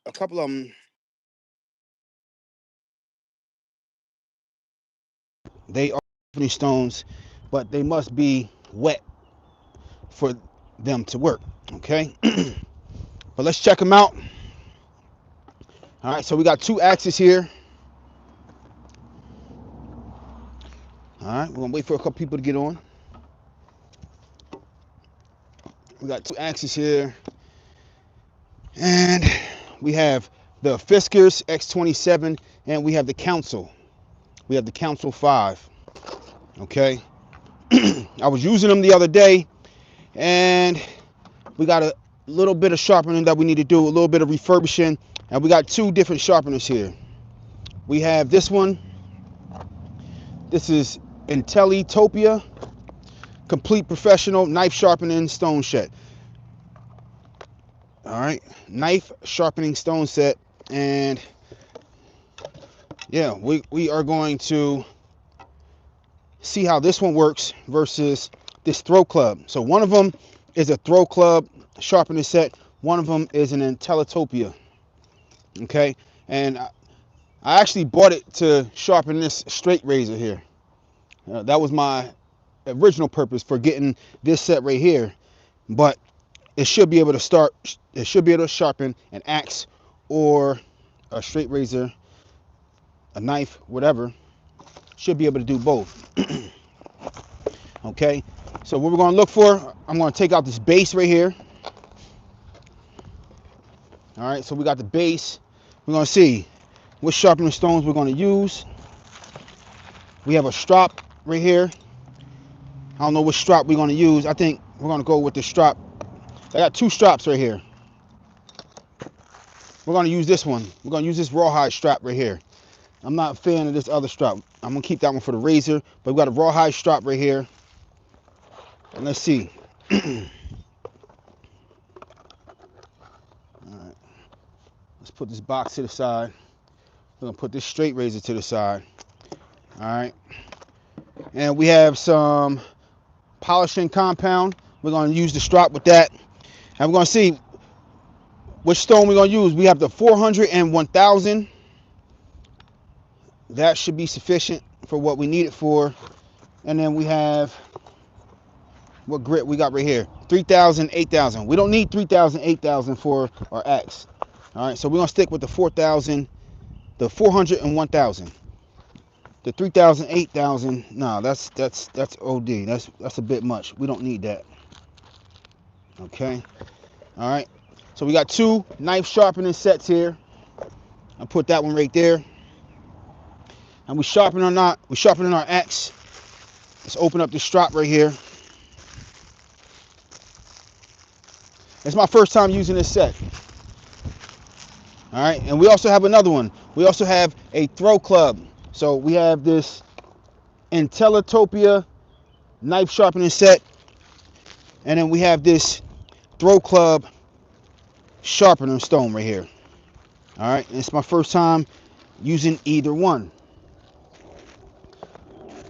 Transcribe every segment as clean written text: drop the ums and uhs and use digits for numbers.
a couple of them, they are sharpening stones, but they must be wet for them to work. Okay, but let's check them out. All right, so we got two axes here. All right, we're gonna wait for a couple people to get on. We got two axes here, and we have the Fiskars X27, and we have the Council. We have the Council 5. Okay, I was using them the other day, and we got a little bit of sharpening that we need to do, a little bit of refurbishing, and we got two different sharpeners here. We have this one. This is Intellitopia Complete Professional Knife Sharpening Stone Set. All right, knife sharpening stone set, and yeah, we are going to see how this one works versus this throw club. So one of them is a throw club sharpening set. One of them is an Intellitopia. Okay, and I actually bought it to sharpen this straight razor here. That was my original purpose for getting this set right here, but it should be able to start. It should be able to sharpen an axe or a straight razor, a knife, whatever. Should be able to do both. Okay, so what we're going to look for, I'm going to take out this base right here. All right, so we got the base. We're going to see what sharpening stones we're going to use. We have a strop right here. I don't know what strop we're going to use. I think we're going to go with the strop. I got two strops right here. We're going to use this one. We're going to use this rawhide strap right here. I'm not a fan of this other strap. I'm going to keep that one for the razor, but we got a rawhide strap right here. And let's see. All right. Let's put this box to the side. We're going to put this straight razor to the side. All right. And we have some polishing compound. We're going to use the strap with that. And we're going to see which stone we're going to use. We have the 400 and 1000. That should be sufficient for what we need it for. And then we have, what grit we got right here? 3000, 8000. We don't need 3000, 8000 for our axe. All right, so we're going to stick with the 4000, the 400 and 1000. The 3000, 8000, no, that's OD. That's a bit much. We don't need that. Okay. All right. So we got two knife sharpening sets here. I put that one right there. And we sharpening our axe. Let's open up this strap right here. It's my first time using this set. All right, and we also have another one. We also have a throw club. So we have this Intellitopia knife sharpening set, and then we have this throw club sharpener stone right here. All right, and it's my first time using either one.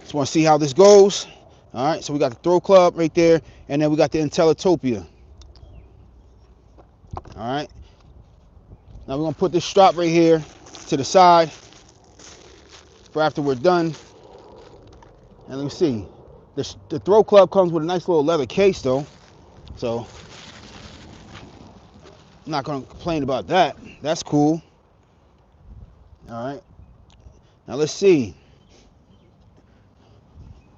Just want to see how this goes. All right, so we got the throw club right there, and then we got the Intellitopia. All right, now we're gonna put this strap right here to the side for after we're done. And let me see, the throw club comes with a nice little leather case though, so I'm not gonna complain about that. That's cool. All right, now let's see.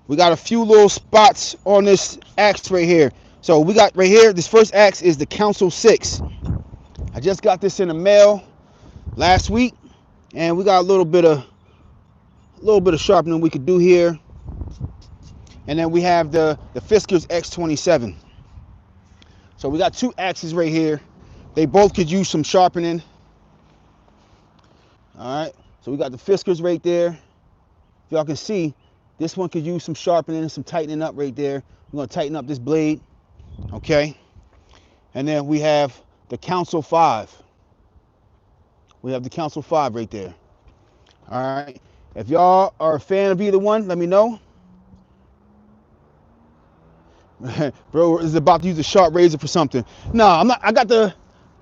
We got a few little spots on this axe right here. So we got right here, this first axe is the Council 6. I just got this in the mail last week, and we got a little bit of sharpening we could do here. And then we have the Fiskars X27. So we got two axes right here. They both could use some sharpening. All right, so we got the Fiskars right there. If y'all can see, this one could use some sharpening and some tightening up right there. We're gonna tighten up this blade, okay? And then we have the Council 5. We have the Council 5 right there. All right, if y'all are a fan of either one, let me know. Bro is about to use a sharp razor for something. No, I'm not. I got the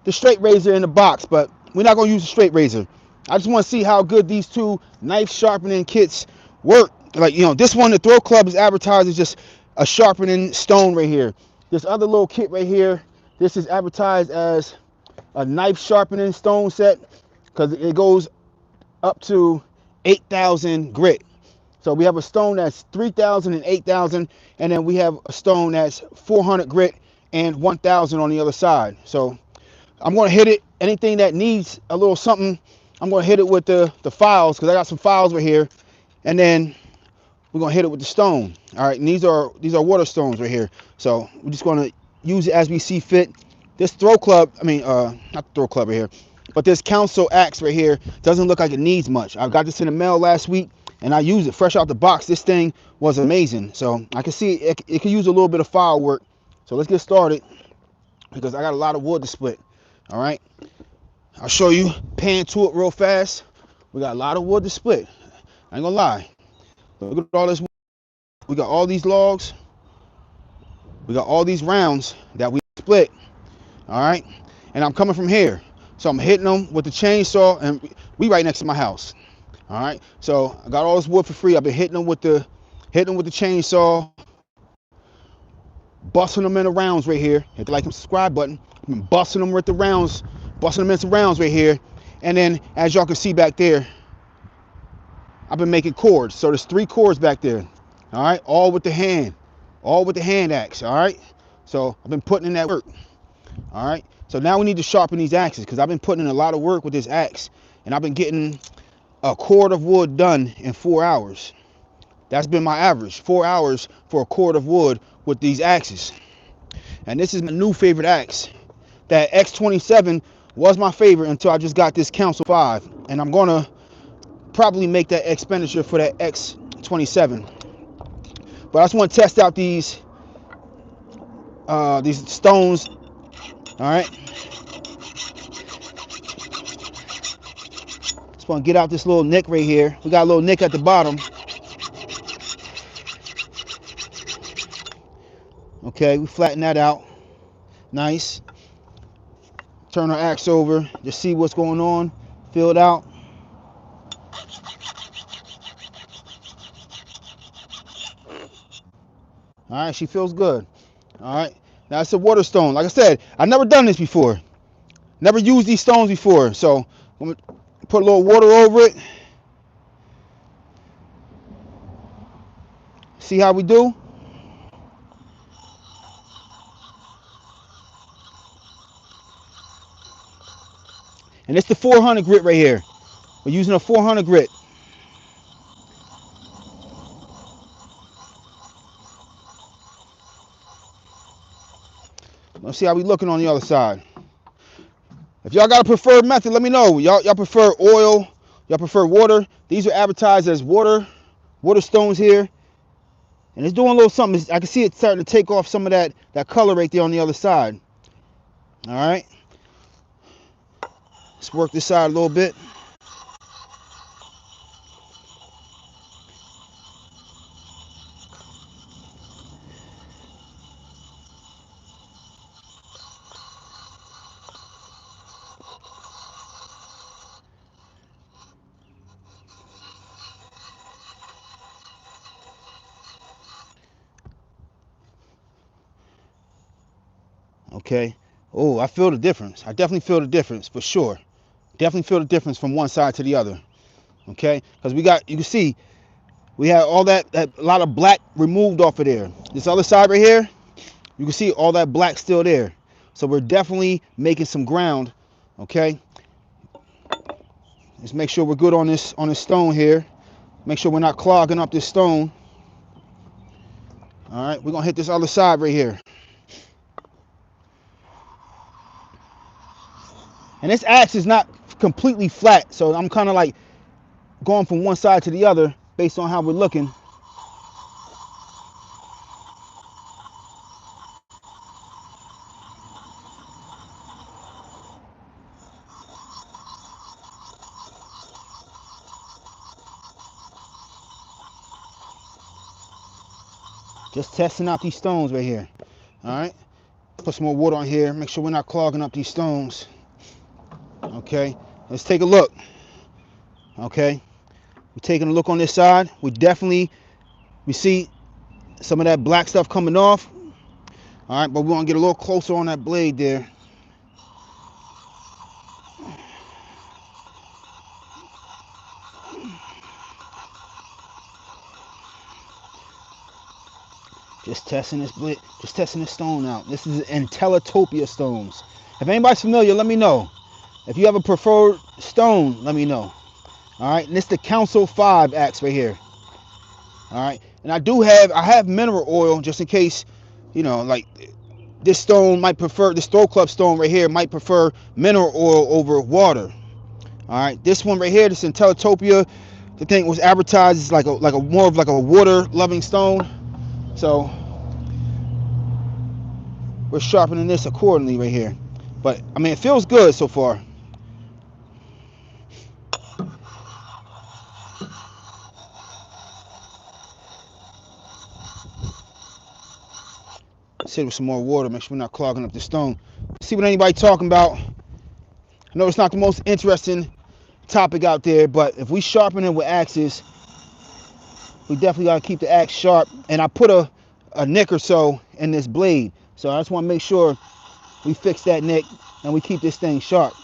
straight razor in the box, but we're not going to use a straight razor. I just want to see how good these two knife sharpening kits work. Like, you know, this one, the Throw Club, is advertised as just a sharpening stone right here. This other little kit right here, this is advertised as a knife sharpening stone set because it goes up to 8,000 grit. So we have a stone that's 3,000 and 8,000, and then we have a stone that's 400 grit and 1,000 on the other side. So I'm going to hit it. Anything that needs a little something, I'm going to hit it with the files, because I got some files right here. And then we're going to hit it with the stone. All right, and these are water stones right here. So we're just going to use it as we see fit. This Throw Club, I mean, not the Throw Club right here, but this Council Axe right here doesn't look like it needs much. I got this in the mail last week, and I used it fresh out the box. This thing was amazing. So I can see it could use a little bit of file work. So let's get started, because I got a lot of wood to split. All right, I'll show you, pan to it real fast. We got a lot of wood to split. I ain't gonna lie. Look at all this wood. We got all these logs. We got all these rounds that we split. All right, and I'm coming from here, so I'm hitting them with the chainsaw, and we right next to my house. All right, so I got all this wood for free. I've been hitting them with the chainsaw, busting them into rounds right here. Hit the like and subscribe button. I've been busting them with the rounds, busting them into rounds right here, and then as y'all can see back there, I've been making cords. So there's 3 cords back there. All right, all with the hand axe. All right, so I've been putting in that work. All right, so now we need to sharpen these axes, because I've been putting in a lot of work with this axe, and I've been getting a cord of wood done in 4 hours. That's been my average, 4 hours for a cord of wood with these axes. And this is my new favorite axe. That X27 was my favorite until I just got this Council 5, and I'm gonna probably make that expenditure for that X27. But I just want to test out these stones. All right, just want to get out this little nick right here. We got a little nick at the bottom. Okay, we flatten that out. Nice. Turn our axe over, just see what's going on. Fill it out. All right, she feels good. All right, now it's a water stone. Like I said, I've never done this before. Never used these stones before. So I'm gonna put a little water over it. See how we do. And it's the 400 grit right here. We're using a 400 grit. Let's see how we looking on the other side. If y'all got a preferred method, let me know. Y'all prefer oil? Y'all prefer water? These are advertised as water stones here. And it's doing a little something. I can see it starting to take off some of that color right there on the other side. All right. Let's work this side a little bit. Okay. Oh, I feel the difference. I definitely feel the difference for sure. Definitely feel the difference from one side to the other. Okay, because you can see, we have all that a lot of black removed off of there. This other side right here, you can see all that black still there. So we're definitely making some ground. Okay. Let's make sure we're good on this stone here. Make sure we're not clogging up this stone. All right, we're gonna hit this other side right here. And this axe is not completely flat, so I'm kind of like going from one side to the other based on how we're looking. Just testing out these stones right here. All right, put some more water on here, make sure we're not clogging up these stones. Okay. Okay, let's take a look. Okay, we're taking a look on this side. We see some of that black stuff coming off. All right, but we want to get a little closer on that blade there. Just testing this blade, just testing this stone out. This is Intellatopia stones. If anybody's familiar, let me know. If you have a preferred stone, let me know. All right, and this is the Council 5 axe right here. All right, and I have mineral oil just in case, like this stone might prefer, this throw club stone right here might prefer mineral oil over water. All right, this one right here, this Intellatopia, the thing was advertised as like a more of like a water loving stone. So we're sharpening this accordingly right here. But I mean, it feels good so far. Let's hit it with some more water, make sure we're not clogging up the stone. See what anybody's talking about. I know it's not the most interesting topic out there, but if we sharpen it with axes, we definitely got to keep the axe sharp. And I put a nick or so in this blade, so I just want to make sure we fix that nick and we keep this thing sharp.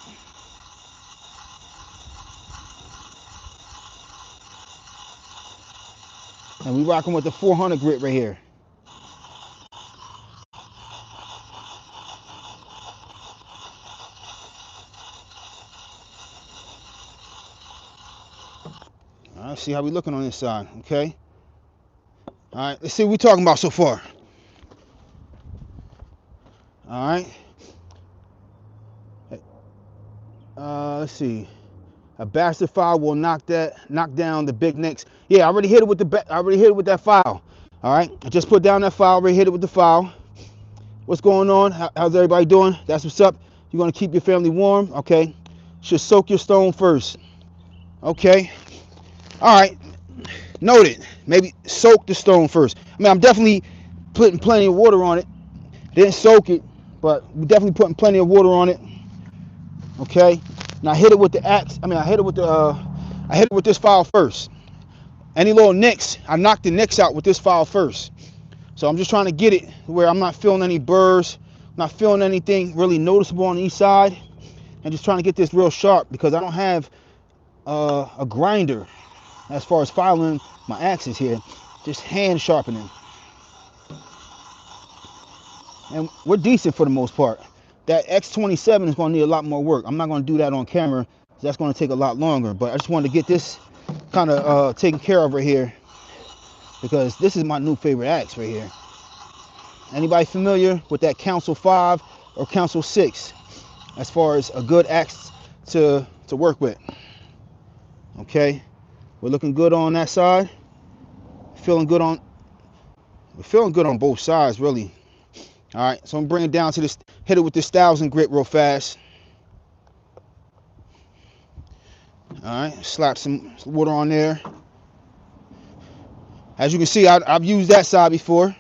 And we rocking with the 400 grit right here. All right, see how we looking on this side, okay? All right, let's see what we're talking about so far. All right. Let's see. A bastard file will knock down the big nicks. Yeah, I already hit it with that file. All right, I just put down that file. Already hit it with the file. What's going on? How's everybody doing? That's what's up. You want to keep your family warm? Okay. Should soak your stone first. Okay. All right. Noted. Maybe soak the stone first. I mean, I'm definitely putting plenty of water on it. Didn't soak it, but we're definitely putting plenty of water on it. Okay. Now I hit it with the axe. I hit it with this file first. Any little nicks, I knocked the nicks out with this file first. So I'm just trying to get it where I'm not feeling any burrs, not feeling anything really noticeable on each side, and just trying to get this real sharp because I don't have a grinder as far as filing my axes here. Just hand sharpening. And we're decent for the most part. That X27 is going to need a lot more work. I'm not going to do that on camera. That's going to take a lot longer. But I just wanted to get this kind of taken care of right here because this is my new favorite axe right here. Anybody familiar with that Council 5 or Council 6 as far as a good axe to work with? Okay, we're looking good on that side. We're feeling good on both sides, really. All right, so I'm bringing it down to this, hit it with this 1000 grit real fast. All right, slap some water on there. As you can see, I've used that side before.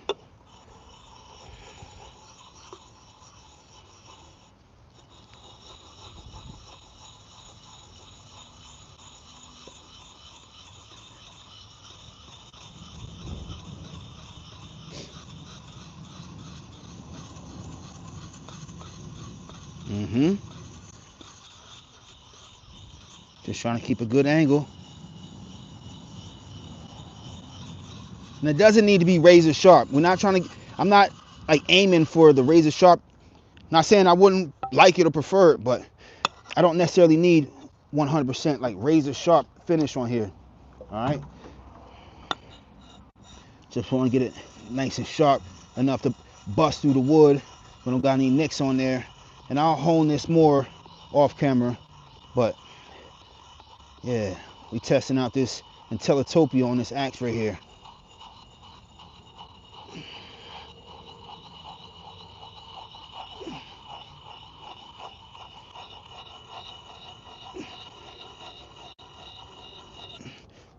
Just trying to keep a good angle. And it doesn't need to be razor sharp. I'm not like aiming for the razor sharp. Not saying I wouldn't like it or prefer it, but I don't necessarily need 100% like razor sharp finish on here. All right. Just want to get it nice and sharp enough to bust through the wood. We don't got any nicks on there. And I'll hone this more off camera, but yeah, we testing out this Intellatopia on this axe right here.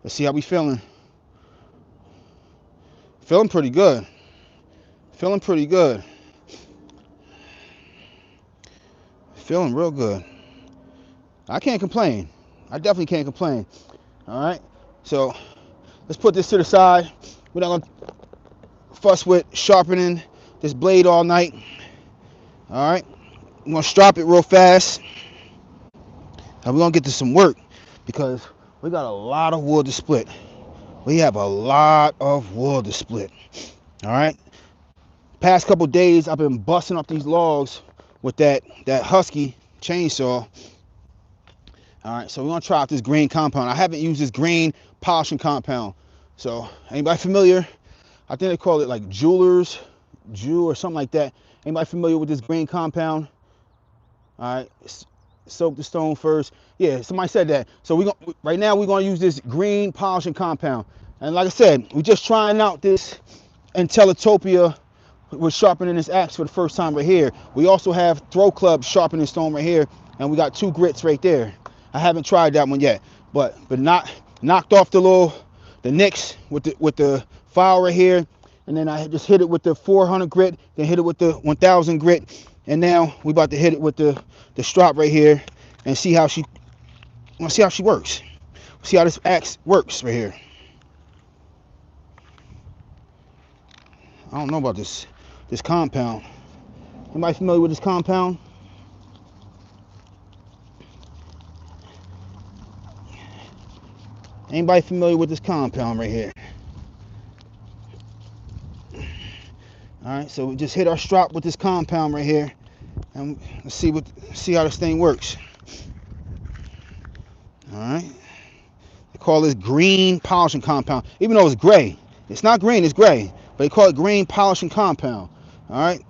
Let's see how we feeling. Feeling pretty good. Feeling pretty good. Feeling real good. I can't complain. I definitely can't complain. All right. So let's put this to the side. We're not gonna fuss with sharpening this blade all night. All right. I'm gonna strop it real fast, and we're gonna get to some work because we got a lot of wood to split. We have a lot of wood to split. All right. Past couple days, I've been busting up these logs with that Husky chainsaw. All right, so we're gonna try out this green compound. I haven't used this green polishing compound. So anybody familiar? I think they call it like Jeweler's Jew or something like that. Anybody familiar with this green compound? All right, soak the stone first. Yeah, somebody said that. So right now we're gonna use this green polishing compound. And like I said, we're just trying out this Intellatopia. We're sharpening this axe for the first time right here. We also have throw club sharpening stone right here, and we got 2 grits right there. I haven't tried that one yet, but knocked off the nicks with the file right here, and then I just hit it with the 400 grit, then hit it with the 1000 grit, and now we about to hit it with the strop right here, and see how she works. See how this axe works right here. I don't know about this compound. Anybody familiar with this compound? Anybody familiar with this compound right here? All right, so we just hit our strop with this compound right here, and let's see how this thing works. All right, they call this green polishing compound, even though it's gray. It's not green, it's gray, but they call it green polishing compound. All right,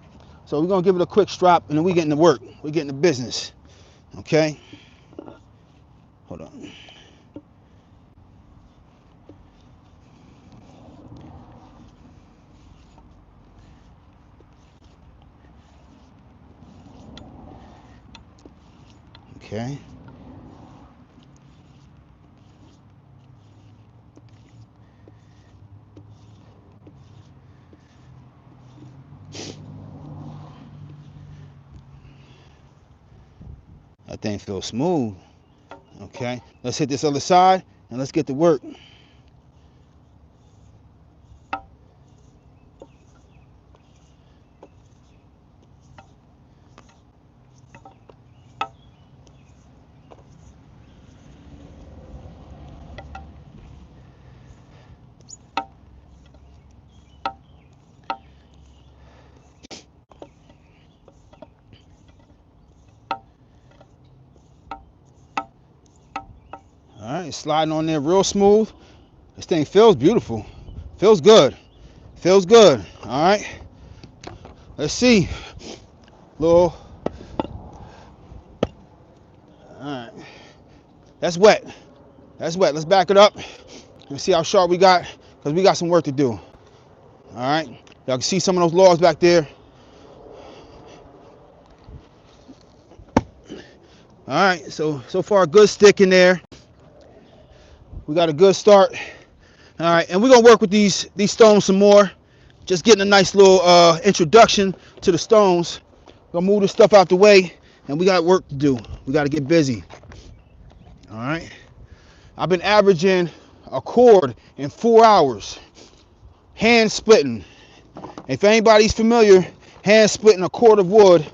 so we're gonna give it a quick strop, and then we getting to work. We're getting to business. Okay, hold on. Okay. That thing feels smooth. Okay, let's hit this other side and let's get to work. All right, sliding on there real smooth. This thing feels beautiful. Feels good. Feels good. All right. Let's see. All right. That's wet. That's wet. Let's back it up and see how sharp we got, because we got some work to do. All right. Y'all can see some of those logs back there. All right. So far, good stick in there. We got a good start. All right, and we're gonna work with these stones some more. Just getting a nice little introduction to the stones. Gonna move this stuff out the way, and we got work to do. We got to get busy. All right. I've been averaging a cord in 4 hours, hand splitting. If anybody's familiar, hand splitting a cord of wood,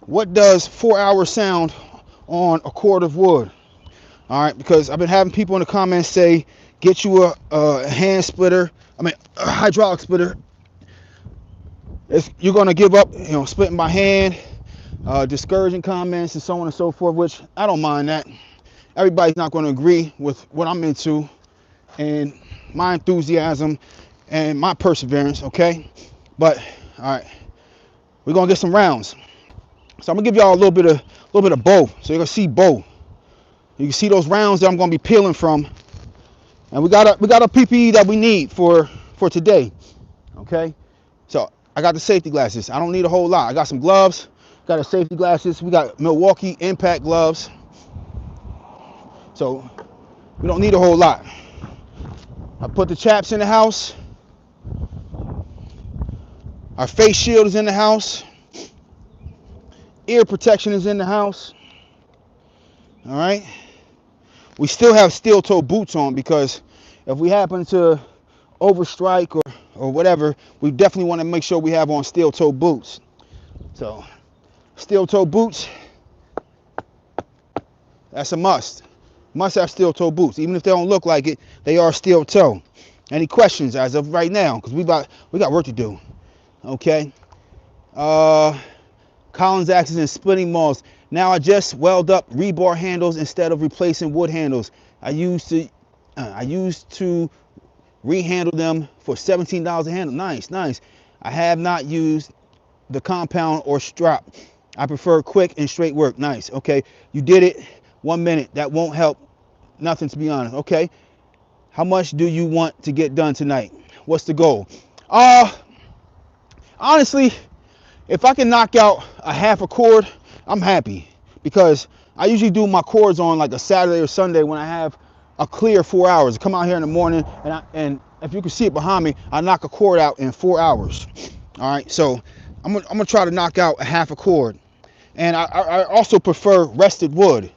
what does 4 hours sound on a cord of wood? All right, because I've been having people in the comments say, get you a hand splitter, a hydraulic splitter. If you're gonna give up, splitting by hand, discouraging comments and so on and so forth, which I don't mind that. Everybody's not gonna agree with what I'm into and my enthusiasm and my perseverance, okay? But all right, we're gonna get some rounds. So I'm gonna give y'all a little bit of both. So you're gonna see both. You can see those rounds that I'm going to be peeling from, and we got a PPE that we need for today. Okay, so I got the safety glasses. I don't need a whole lot. I got some gloves, got the safety glasses. We got Milwaukee Impact gloves, so we don't need a whole lot. I put the chaps in the house. Our face shield is in the house. Ear protection is in the house. All right. We still have steel toe boots on because if we happen to overstrike or whatever, we definitely want to make sure we have on steel toe boots. So steel toe boots, that's a must. Must have steel toe boots. Even if they don't look like it, they are steel toe. Any questions as of right now? Because we got work to do. Okay. Collins axes and splitting maws. Now I just weld up rebar handles instead of replacing wood handles. I used to rehandle them for $17 a handle. Nice, nice. I have not used the compound or strap. I prefer quick and straight work. Nice. Okay, you did it. 1 minute. That won't help nothing, to be honest. Okay. How much do you want to get done tonight? What's the goal? Honestly, if I can knock out a half a cord, I'm happy, because I usually do my cords on like a Saturday or Sunday when I have a clear 4 hours. I come out here in the morning and if you can see it behind me, I knock a cord out in 4 hours. All right, so I'm gonna try to knock out a half a cord, and I also prefer rested wood.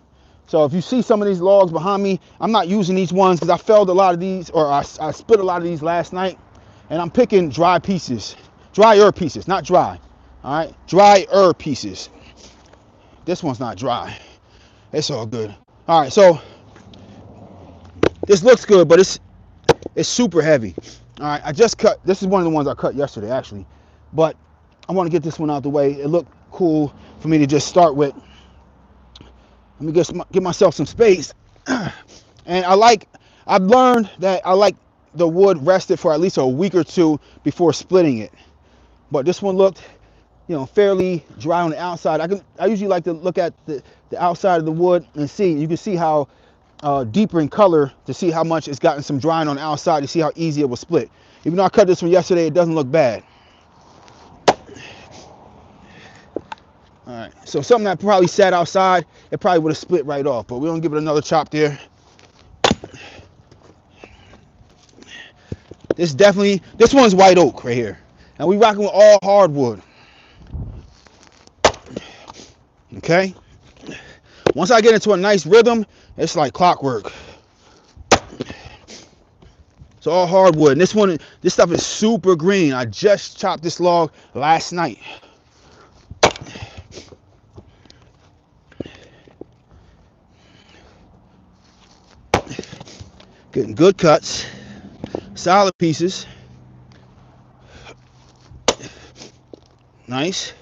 So if you see some of these logs behind me, I'm not using these ones because I felled a lot of these, or I split a lot of these last night, and I'm picking drier pieces, not dry. All right, drier pieces. This one's not dry. It's all good. All right, so this looks good, but it's super heavy. All right, I just cut. This is one of the ones I cut yesterday, actually, but I want to get this one out the way. It looked cool for me to just start with. Let me get myself some space. And I've learned that I like the wood rested for at least a week or two before splitting it. But this one looked, fairly dry on the outside. I usually like to look at the outside of the wood and see. You can see how deeper in color, to see how much it's gotten some drying on the outside, to see how easy it will split. Even though I cut this one yesterday, it doesn't look bad. All right, so something that probably sat outside, it probably would have split right off, but we're gonna give it another chop there. This one's white oak right here. And we rocking with all hardwood. Okay? Once I get into a nice rhythm, it's like clockwork. It's all hardwood. And this stuff is super green. I just chopped this log last night. Getting good cuts, solid pieces. Nice.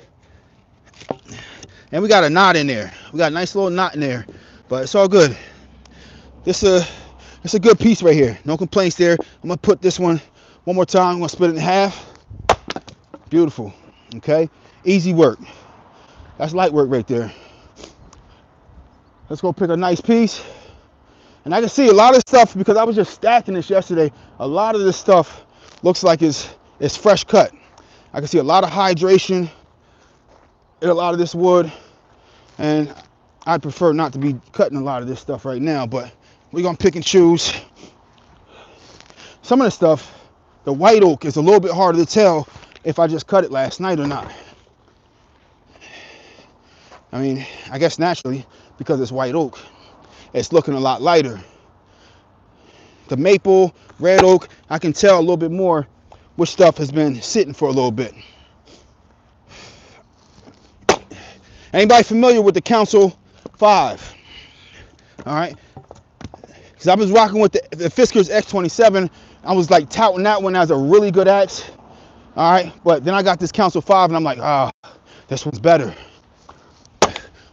And we got a knot in there. We got a nice little knot in there, but it's all good. It's a good piece right here. No complaints there. I'm gonna put this one more time. I'm gonna split it in half. Beautiful. Okay. Easy work. That's light work right there. Let's go pick a nice piece. And I can see a lot of stuff, because I was just stacking this yesterday. A lot of this stuff looks like it's fresh cut. I can see a lot of hydration in a lot of this wood, and I prefer not to be cutting a lot of this stuff right now, but we're gonna pick and choose. Some of the stuff, the white oak, is a little bit harder to tell if I just cut it last night or not. I mean, I guess naturally, because it's white oak, it's looking a lot lighter. The maple, red oak, I can tell a little bit more which stuff has been sitting for a little bit. Anybody familiar with the Council 5? All right. Because I was rocking with the Fiskars X27. I was like touting that one as a really good axe. All right. But then I got this Council 5 and I'm like, this one's better.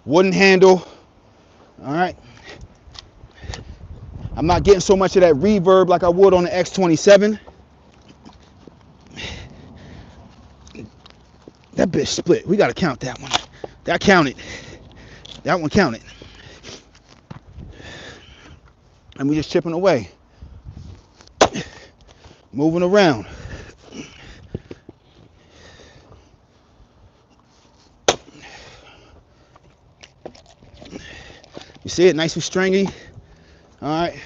Wooden handle. All right. I'm not getting so much of that reverb like I would on the X27. That bitch split. We got to count that one. That counted. That one counted. And we just chipping away. Moving around. You see it? Nice and stringy. All right.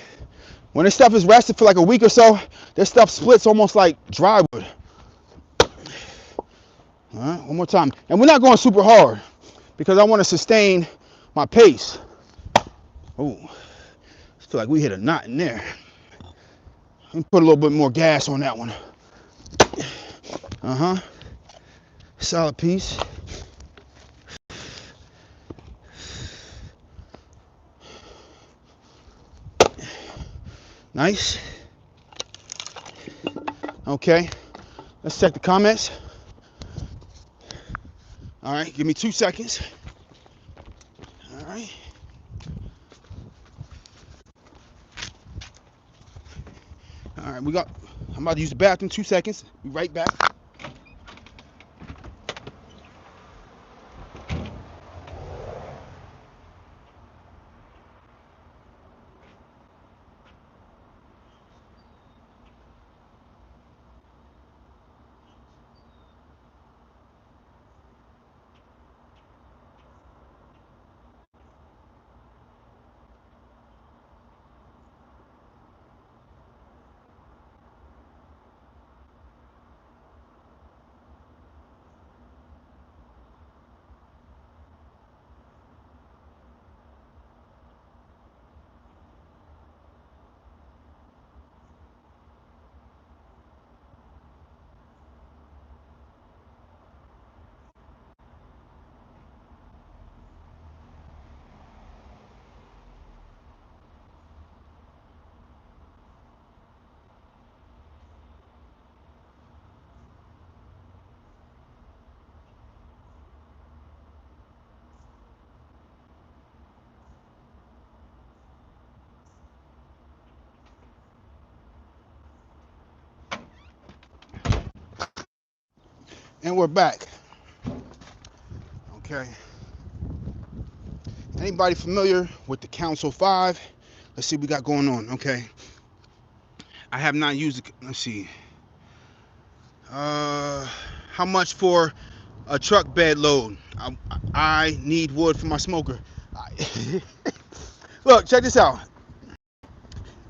When this stuff is rested for like a week or so, this stuff splits almost like dry wood. All right, one more time. And we're not going super hard because I want to sustain my pace. Oh, I feel like we hit a knot in there. Let me put a little bit more gas on that one. Uh-huh. Solid piece. Nice. Okay. Let's check the comments. All right, give me 2 seconds. All right. All right, I'm about to use the bathroom. 2 seconds. Be right back. And we're back. Okay. Anybody familiar with the Council 5? Let's see what we got going on. Okay. I have not used it. Let's see. How much for a truck bed load? I need wood for my smoker. Look, check this out.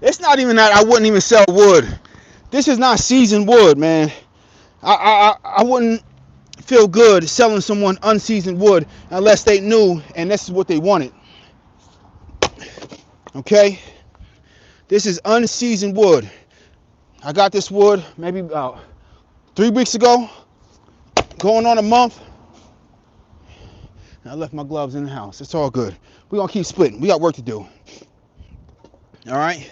It's not even that I wouldn't even sell wood. This is not seasoned wood, man. I wouldn't feel good selling someone unseasoned wood unless they knew and this is what they wanted. Okay? This is unseasoned wood. I got this wood maybe about 3 weeks ago, going on a month. I left my gloves in the house. It's all good. We're going to keep splitting. We got work to do. All right?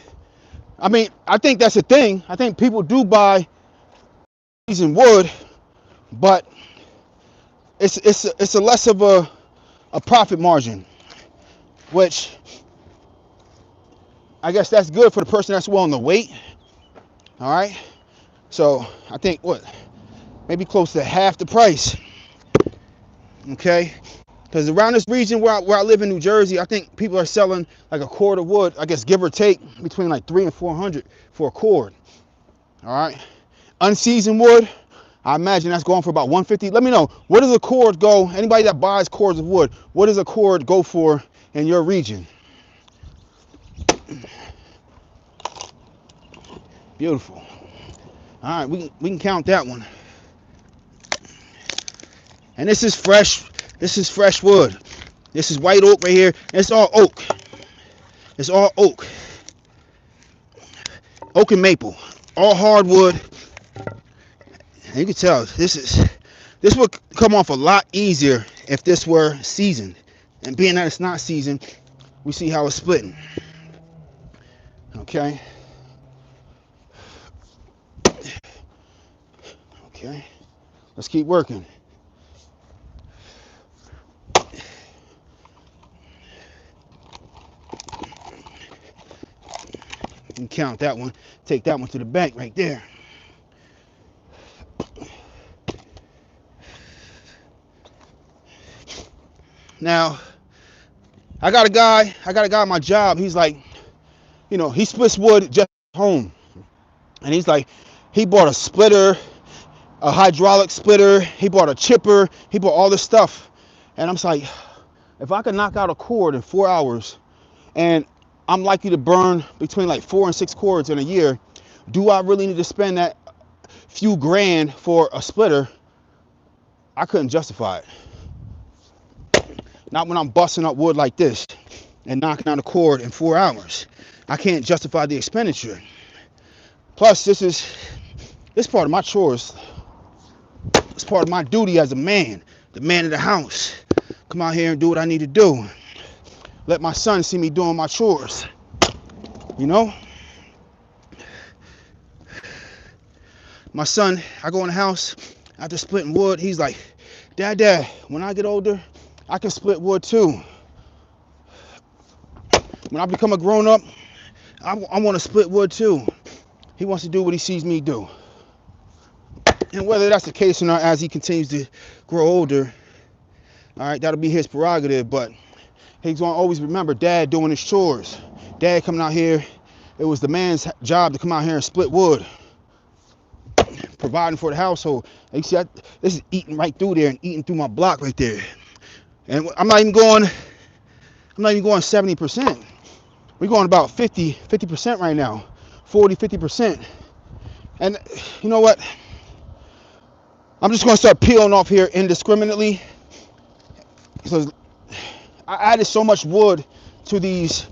I mean, I think that's a thing. I think people do buy seasoned wood, but it's a less of a profit margin, which I guess that's good for the person that's willing to wait. All right? So I think maybe close to half the price. Okay? Because around this region where I live in New Jersey, I think people are selling like a cord of wood, I guess give or take, between like $300 and $400 for a cord. All right? Unseasoned wood, I imagine that's going for about $150. Let me know, what does a cord go, anybody that buys cords of wood, what does a cord go for in your region? Beautiful. All right, we can count that one. And this is fresh wood. This is white oak right here. It's all oak. It's all oak. Oak and maple. All hardwood. And you can tell this would come off a lot easier if this were seasoned. And being that it's not seasoned, we see how it's splitting. Okay. Okay. Let's keep working. You can count that one. Take that one to the bank right there. Now, I got a guy at my job. He's like, he splits wood just at home. And he's like, he bought a splitter, a hydraulic splitter. He bought a chipper. He bought all this stuff. And I'm just like, if I could knock out a cord in 4 hours and I'm likely to burn between like 4 and 6 cords in a year, do I really need to spend that few grand for a splitter? I couldn't justify it. Not when I'm busting up wood like this. and knocking out a cord in 4 hours. I can't justify the expenditure. Plus, this part of my chores. It's part of my duty as a man, the man of the house. Come out here and do what I need to do. Let my son see me doing my chores. You know? My son, I go in the house after splitting wood. He's like, Dad, when I get older, I can split wood too. When I become a grown up, I want to split wood too. He wants to do what he sees me do. And whether that's the case or not, as he continues to grow older, all right, that'll be his prerogative. But he's going to always remember Dad doing his chores. Dad coming out here, it was the man's job to come out here and split wood, providing for the household. And you see, this is eating right through there and eating through my block right there. And I'm not even going 70%. We're going about 50% right now, 50%. And you know what? I'm just going to start peeling off here indiscriminately. So I added so much wood to these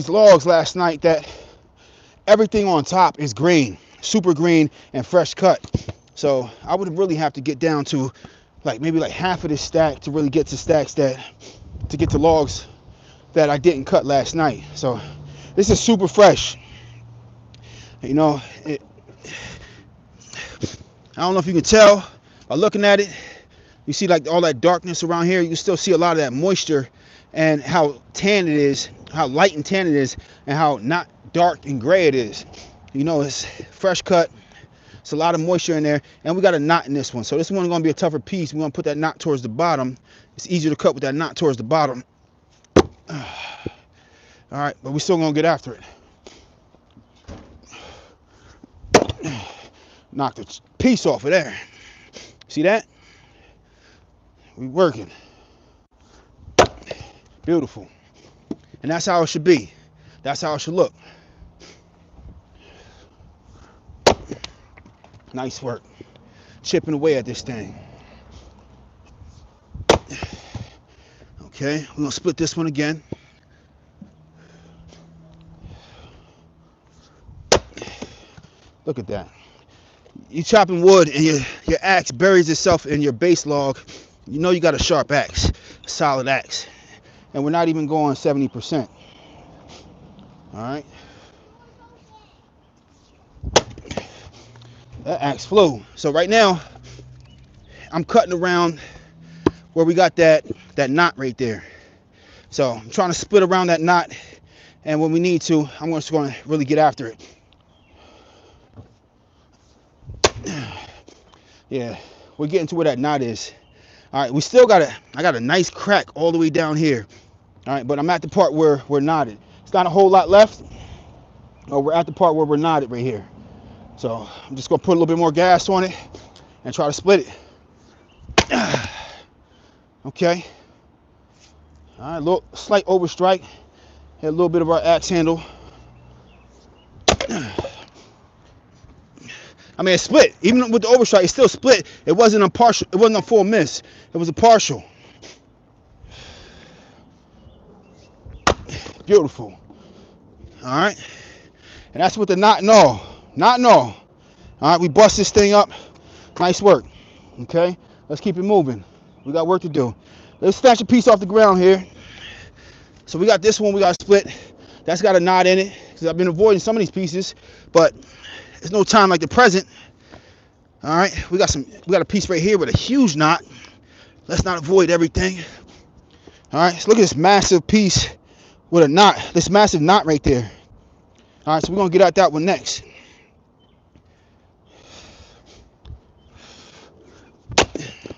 logs last night that everything on top is green, super green and fresh cut. So I would really have to get down to maybe half of this stack to really get to to get to logs that I didn't cut last night. So this is super fresh. You know, I don't know if you can tell by looking at it. You see all that darkness around here. You can still see a lot of that moisture and how tan it is, how light and tan it is, and how not dark and gray it is. You know, it's fresh cut. It's a lot of moisture in there. And we got a knot in this one. So this one is going to be a tougher piece. We're going to put that knot towards the bottom. It's easier to cut with that knot towards the bottom. All right, but we're still going to get after it. Knock the piece off of there. See that? We working. Beautiful. And that's how it should be. That's how it should look. Nice work. Chipping away at this thing. Okay, we're gonna split this one again. Look at that. You chopping wood and your axe buries itself in your base log. You know you got a sharp axe, a solid axe. And we're not even going 70%. All right. That axe flew. So right now, I'm cutting around where we got that knot right there. So I'm trying to split around that knot. And when we need to, I'm just going to really get after it. Yeah, we're getting to where that knot is. All right, we still I got a nice crack all the way down here. All right, but I'm at the part where we're knotted. It's not a whole lot left. Oh, we're at the part where we're knotted right here. So I'm just gonna put a little bit more gas on it and try to split it. Okay. All right, little slight overstrike. Had a little bit of our axe handle. I mean, it split. Even with the overstrike, it still split. It wasn't a partial. It wasn't a full miss. It was a partial. Beautiful. All right. And that's with the knot and all. Knot and all. All right, we bust this thing up. Nice work. Okay. Let's keep it moving. We got work to do. Let's snatch a piece off the ground here. So we got this one. We got split. That's got a knot in it. Because I've been avoiding some of these pieces, but there's no time like the present. All right, we got a piece right here with a huge knot. Let's not avoid everything. All right, so look at this massive piece with a knot. This massive knot right there. All right, so we're gonna get at that one next.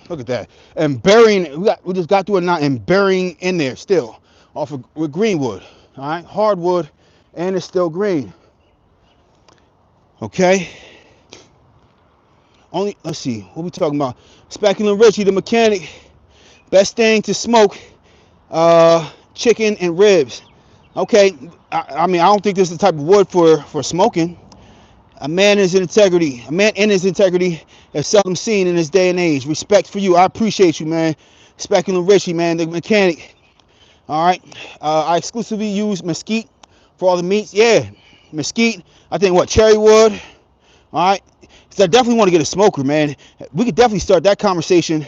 Look at that. And burying, we just got through a knot and burying in there still, with green wood. All right, hardwood, and it's still green. Okay. Let's see, what we talking about? Specular Richie, the mechanic. Best thing to smoke, chicken and ribs. Okay, I mean, I don't think this is the type of wood for smoking. A man in his integrity is seldom seen in this day and age. Respect for you. I appreciate you, man. Specular Richie, man, the mechanic. All right. I exclusively use mesquite for all the meats. Yeah, mesquite. I think what, cherry wood. All right. So I definitely want to get a smoker, man. We could definitely start that conversation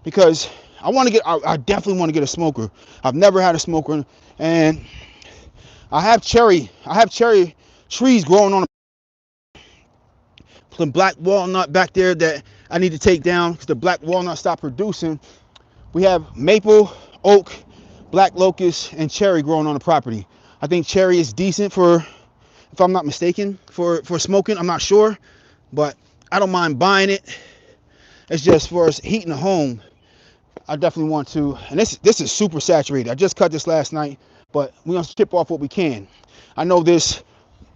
because I definitely want to get a smoker. I've never had a smoker, and I have cherry trees growing on some black walnut back there that I need to take down because the black walnut stopped producing. We have maple, oak, black locust, and cherry growing on the property. I think cherry is decent for, if I'm not mistaken, for smoking. I'm not sure, but I don't mind buying it. It's just for us heating the home. I definitely want to, and this is super saturated. I just cut this last night, but we're gonna chip off what we can. I know this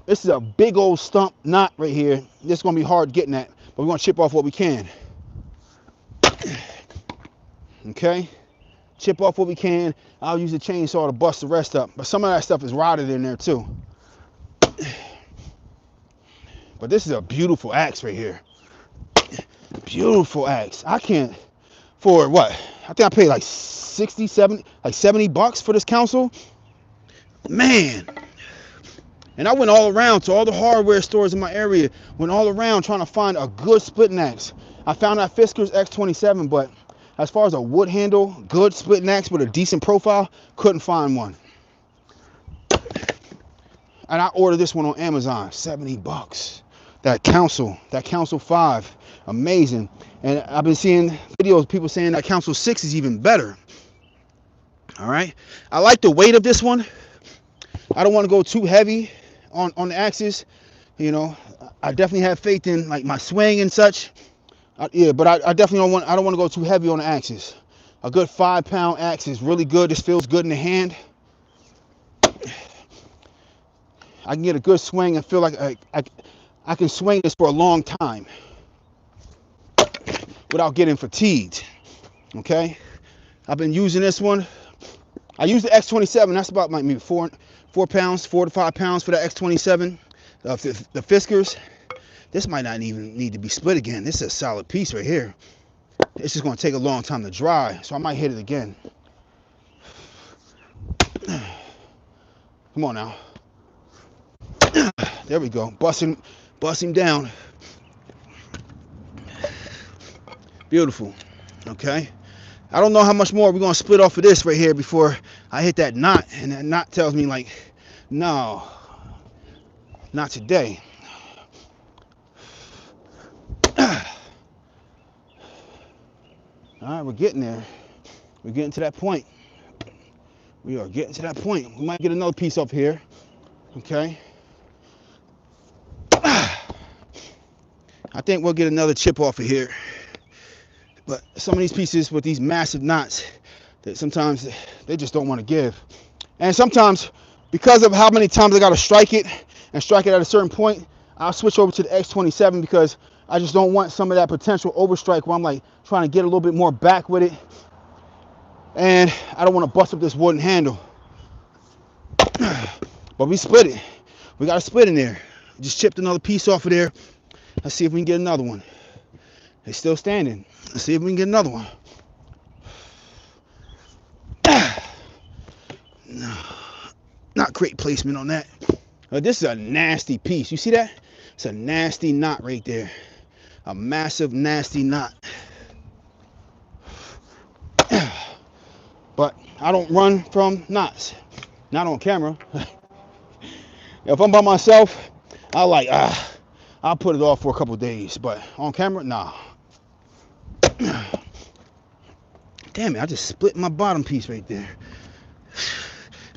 is a big old stump knot right here. This is gonna be hard getting at, but we're gonna chip off what we can. Okay, chip off what we can. I'll use the chainsaw to bust the rest up, but some of that stuff is rotted in there too. But this is a beautiful axe right here. Beautiful axe. I can't, for what? I think I paid like 60, 70, like 70 bucks for this console. Man. And I went all around to all the hardware stores in my area. Went all around trying to find a good splitting axe. I found that Fisker's X27, but as far as a wood handle, good splitting axe with a decent profile, couldn't find one. And I ordered this one on Amazon, 70 bucks. That Council 5, amazing. And I've been seeing videos of people saying that Council 6 is even better. All right. I like the weight of this one. I don't want to go too heavy on the axes. You know, I definitely have faith in like my swing and such. Yeah, but I definitely I don't want to go too heavy on the axes. A good 5-pound axe is really good. This feels good in the hand. I can get a good swing and feel like I can swing this for a long time without getting fatigued. Okay, I've been using this one. I use the X27. That's about like maybe 4 pounds, 4 to 5 pounds for the X27. The Fiskars. This might not even need to be split again. This is a solid piece right here. It's just going to take a long time to dry, so I might hit it again. Come on now. There we go. Bust him down. Beautiful. Okay. I don't know how much more we're going to split off of this right here before I hit that knot. And that knot tells me like, no, not today. All right, we're getting there. We're getting to that point. We are getting to that point. We might get another piece up here. Okay. I think we'll get another chip off of here. But some of these pieces with these massive knots, that sometimes they just don't want to give. And sometimes, because of how many times I got to strike it and strike it at a certain point, I'll switch over to the X27 because I just don't want some of that potential overstrike where I'm like trying to get a little bit more back with it. And I don't want to bust up this wooden handle. But we split it. We got a split in there. Just chipped another piece off of there. Let's see if we can get another one. It's still standing. Let's see if we can get another one. No, not great placement on that. This is a nasty piece. You see that? It's a nasty knot right there. A massive, nasty knot. But I don't run from knots. Not on camera. If I'm by myself, I'll put it off for a couple days. But on camera, nah. Damn it, I just split my bottom piece right there.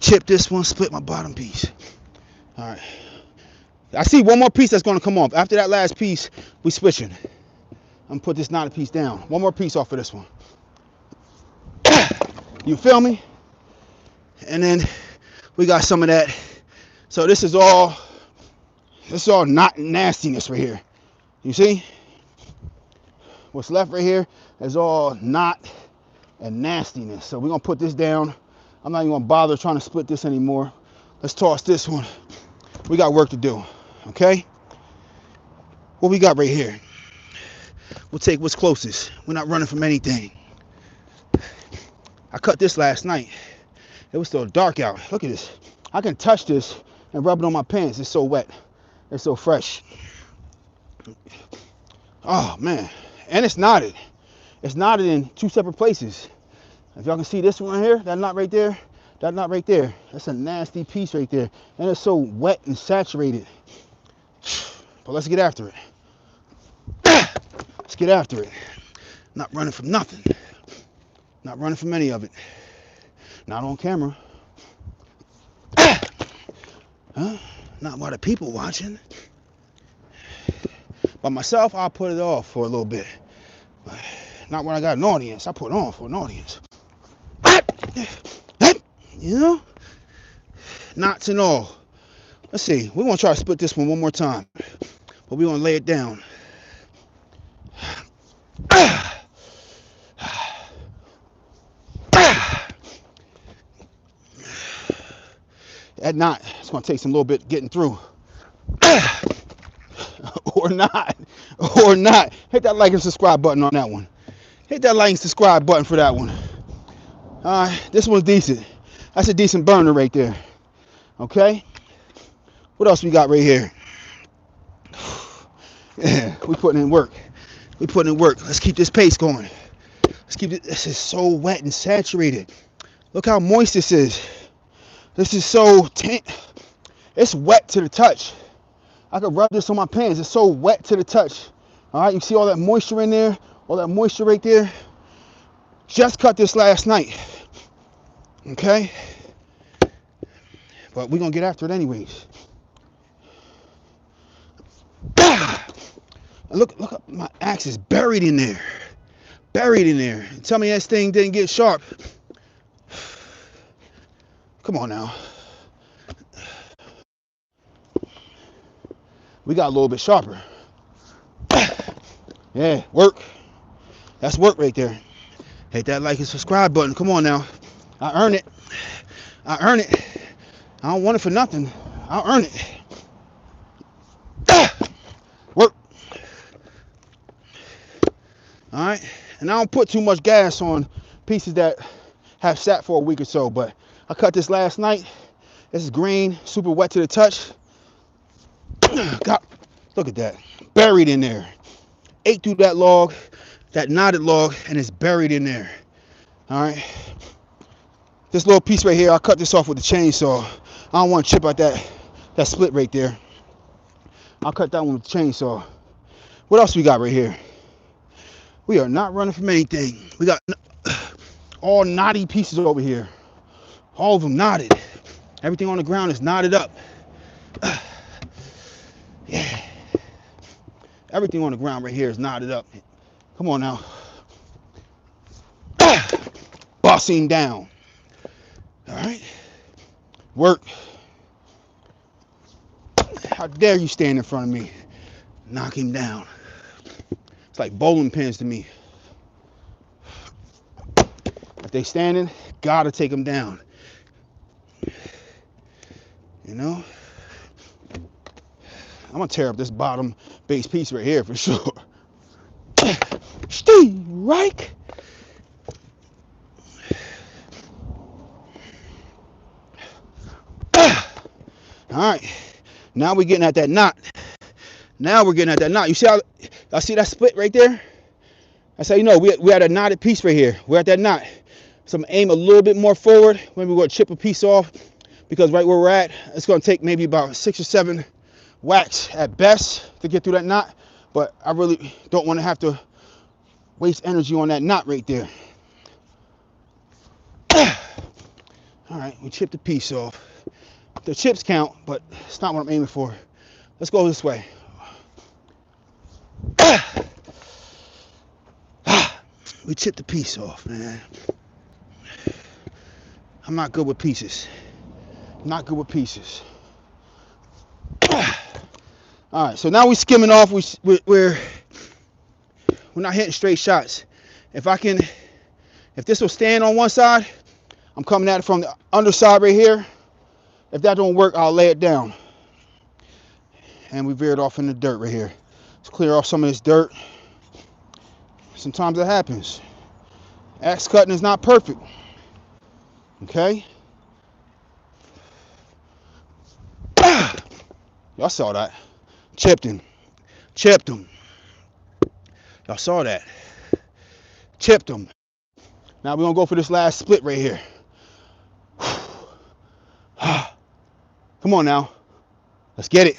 Chip this one, split my bottom piece. All right. I see one more piece that's going to come off. After that last piece, we switching. I'm going to put this knotted piece down. One more piece off of this one. You feel me? And then we got some of that. So this is all knot nastiness right here. You see? What's left right here is all knot and nastiness. So we're going to put this down. I'm not even going to bother trying to split this anymore. Let's toss this one. We got work to do. Okay? What we got right here? We'll take what's closest. We're not running from anything. I cut this last night. It was still dark out. Look at this. I can touch this and rub it on my pants. It's so wet. It's so fresh. Oh, man. And it's knotted. It's knotted in two separate places. If y'all can see this one right here, that knot right there, that knot right there, that's a nasty piece right there. And it's so wet and saturated. But let's get after it. Let's get after it. Not running from nothing. Not running from any of it. Not on camera. Huh? Not while the people watching. By myself, I'll put it off for a little bit. But not when I got an audience. I put it on for an audience. You know? Knots and all. Let's see. We're going to try to split this one more time. But we're going to lay it down. That knot, it's going to take some little bit getting through. Or not. Or not. Hit that like and subscribe button on that one. Hit that like and subscribe button for that one. Alright, this one's decent. That's a decent burner right there. Okay? What else we got right here? Yeah, we putting in work. We putting in work. Let's keep this pace going. Let's keep it. This is so wet and saturated. Look how moist this is. This is so it's wet to the touch. I could rub this on my pants. It's so wet to the touch. All right, you see all that moisture in there? All that moisture right there? Just cut this last night. Okay? But we're going to get after it anyways. Look, my axe is buried in there. Buried in there. Tell me this thing didn't get sharp. Come on now. We got a little bit sharper. Yeah, work. That's work right there. Hit that like and subscribe button. Come on now. I earn it. I earn it. I don't want it for nothing. I'll earn it. Work. Alright. And I don't put too much gas on pieces that have sat for a week or so. But I cut this last night. This is green. Super wet to the touch. God, look at that. Buried in there. Ate through that log. That knotted log. And it's buried in there. Alright. This little piece right here, I'll cut this off with the chainsaw. I don't want to chip out that split right there. I'll cut that one with the chainsaw. What else we got right here? We are not running from anything. We got all knotty pieces over here. All of them knotted. Everything on the ground is knotted up. Yeah. Everything on the ground right here is knotted up. Come on now. Bossing down. All right. Work. How dare you stand in front of me? Knock him down. It's like bowling pins to me. If they standing, gotta take them down. You know? I'm gonna tear up this bottom base piece right here for sure. Steve Reich. All right, now we're getting at that knot. Now we're getting at that knot. You see how I see that split right there? That's how you know we had a knotted piece right here. We're at that knot. So I'm gonna aim a little bit more forward. Maybe we're gonna chip a piece off because right where we're at, it's gonna take maybe about 6 or 7 whacks at best to get through that knot. But I really don't want to have to waste energy on that knot right there. All right, we chipped the piece off. The chips count, but it's not what I'm aiming for. Let's go this way. We chipped the piece off, man. I'm not good with pieces. Not good with pieces. All right, so now we're skimming off. We're not hitting straight shots. If this will stand on one side, I'm coming at it from the underside right here. If that don't work, I'll lay it down. And we veered off in the dirt right here. Let's clear off some of this dirt. Sometimes it happens. Axe cutting is not perfect. Okay? Y'all saw that. Chipped him. Chipped him. Y'all saw that. Chipped him. Now we're going to go for this last split right here. Come on now. Let's get it.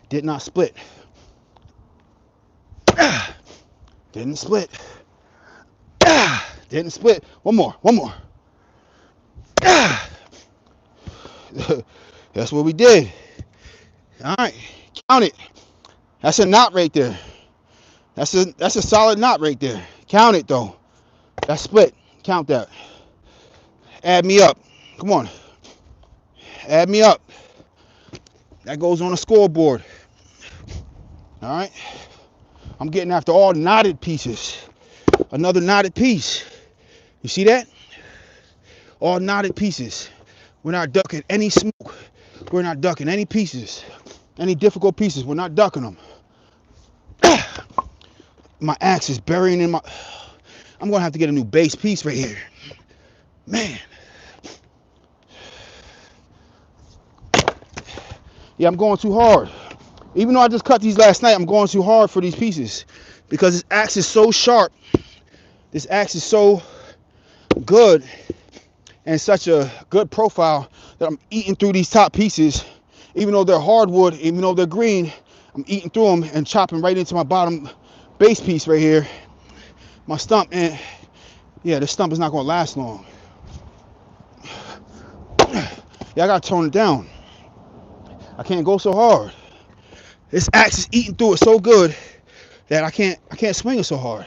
Did not split. Didn't split. Didn't split. One more. One more. That's what we did. All right. Count it. That's a knot right there. That's a solid knot right there. Count it though. That's split. Count that. Add me up. Come on. Add me up. That goes on the scoreboard. All right. I'm getting after all knotted pieces. Another knotted piece. You see that? All knotted pieces. We're not ducking any smoke. We're not ducking any pieces. Any difficult pieces. We're not ducking them. My axe is burying in my... I'm going to have to get a new base piece right here. Man. Yeah, I'm going too hard. Even though I just cut these last night, I'm going too hard for these pieces. Because this axe is so sharp. This axe is so good. And such a good profile that I'm eating through these top pieces. Even though they're hardwood, even though they're green, I'm eating through them and chopping right into my bottom base piece right here. My stump, and yeah, this stump is not going to last long. Yeah, I got to tone it down. I can't go so hard. This axe is eating through it so good that I can't swing it so hard.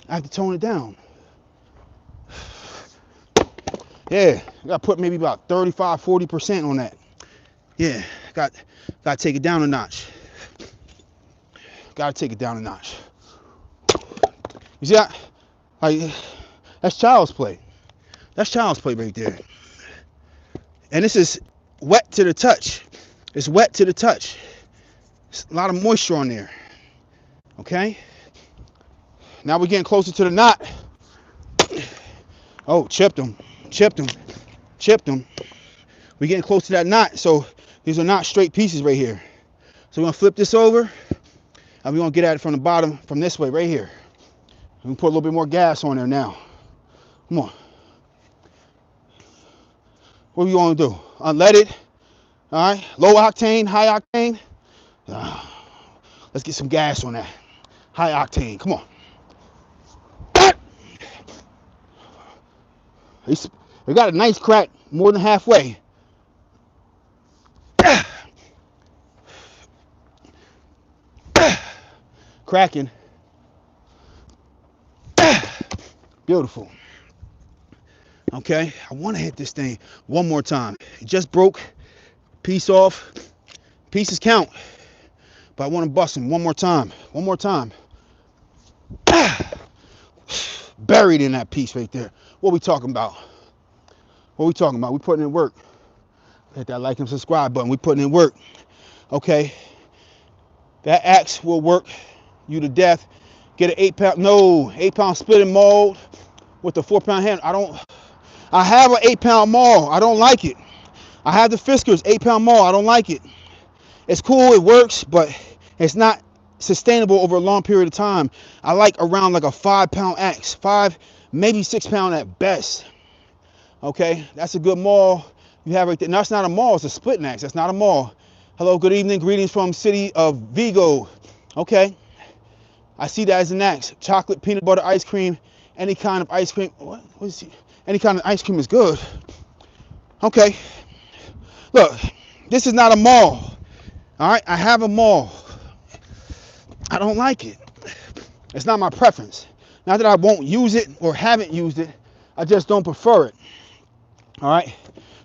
I have to tone it down. Yeah, I got to put maybe about 35-40% on that. Yeah, got to take it down a notch. Got to take it down a notch. You see that? Like, that's child's play. That's child's play right there. And this is wet to the touch. It's wet to the touch. There's a lot of moisture on there. Okay? Now we're getting closer to the knot. Oh, chipped him. Chipped him. Chipped him. We're getting close to that knot. So these are not straight pieces right here. So we're going to flip this over. And we're going to get at it from the bottom, from this way, right here. We can put a little bit more gas on there now. Come on. What are we going to do? Unleaded. All right. Low octane, high octane. Let's get some gas on that. High octane. Come on. We got a nice crack, more than halfway. Cracking. Beautiful. Okay, I want to hit this thing one more time. It just broke. Piece off. Pieces count. But I want to bust him one more time. One more time. Buried in that piece right there. What we talking about? What we talking about? We putting in work. Hit that like and subscribe button. We putting in work. Okay. That axe will work you to death. Get an 8-pound splitting mold with a 4-pound handle. I have an 8-pound maul. I don't like it. I have the Fiskars 8-pound maul. I don't like it. It's cool, it works, but it's not sustainable over a long period of time. I like around like a 5-pound axe, 5, maybe 6-pound at best. Okay, that's a good maul you have right there. No, that's not a maul, it's a splitting axe. That's not a maul. Hello, good evening, greetings from city of Vigo. Okay, I see that as an axe. Chocolate, peanut butter, ice cream, any kind of ice cream. What is he? Any kind of ice cream is good. Okay, look, this is not a maul. All right, I have a maul. I don't like it. It's not my preference. Not that I won't use it or haven't used it. I just don't prefer it. All right.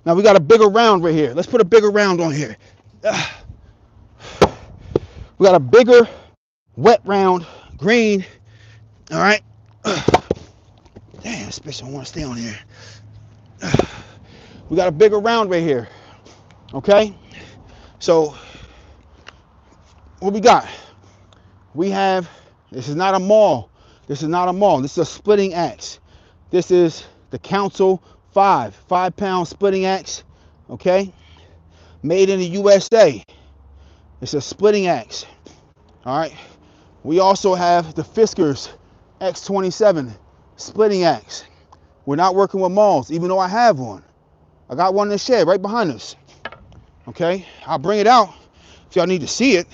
Now we got a bigger round right here. Let's put a bigger round on here. We got a bigger wet round, green. All right. Damn, this bitch don't want to stay on here. We got a bigger round right here. Okay. So what we got? We have, this is not a maul. This is not a maul. This is a splitting axe. This is the Council 5-pound splitting axe, okay? Made in the USA. It's a splitting axe, all right? We also have the Fiskars X27 splitting axe. We're not working with mauls, even though I have one. I got one in the shed right behind us, okay? I'll bring it out if y'all need to see it,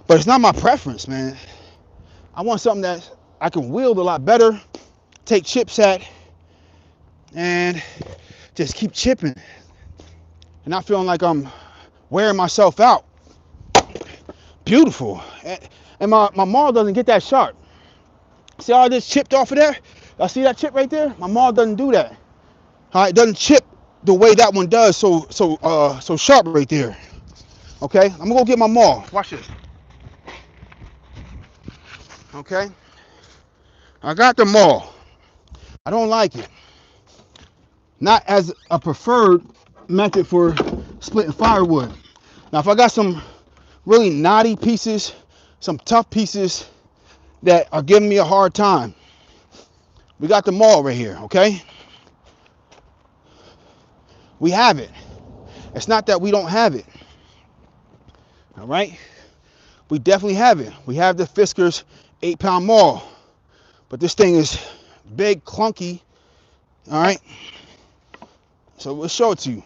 but it's not my preference, man. I want something that I can wield a lot better, take chips at, and just keep chipping and not feeling like I'm wearing myself out. Beautiful. And my maul doesn't get that sharp. See all this chipped off of there? Y'all see that chip right there? My maul doesn't do that. All right, it doesn't chip the way that one does, so sharp right there. Okay, I'm gonna go get my maul. Watch this. Okay, I got the maul. I don't like it. Not as a preferred method for splitting firewood. Now, if I got some really knotty pieces, some tough pieces that are giving me a hard time, we got the maul right here, okay? We have it. It's not that we don't have it, all right? We definitely have it. We have the Fiskars 8-pound maul, but this thing is big, clunky, all right? So we'll show it to you.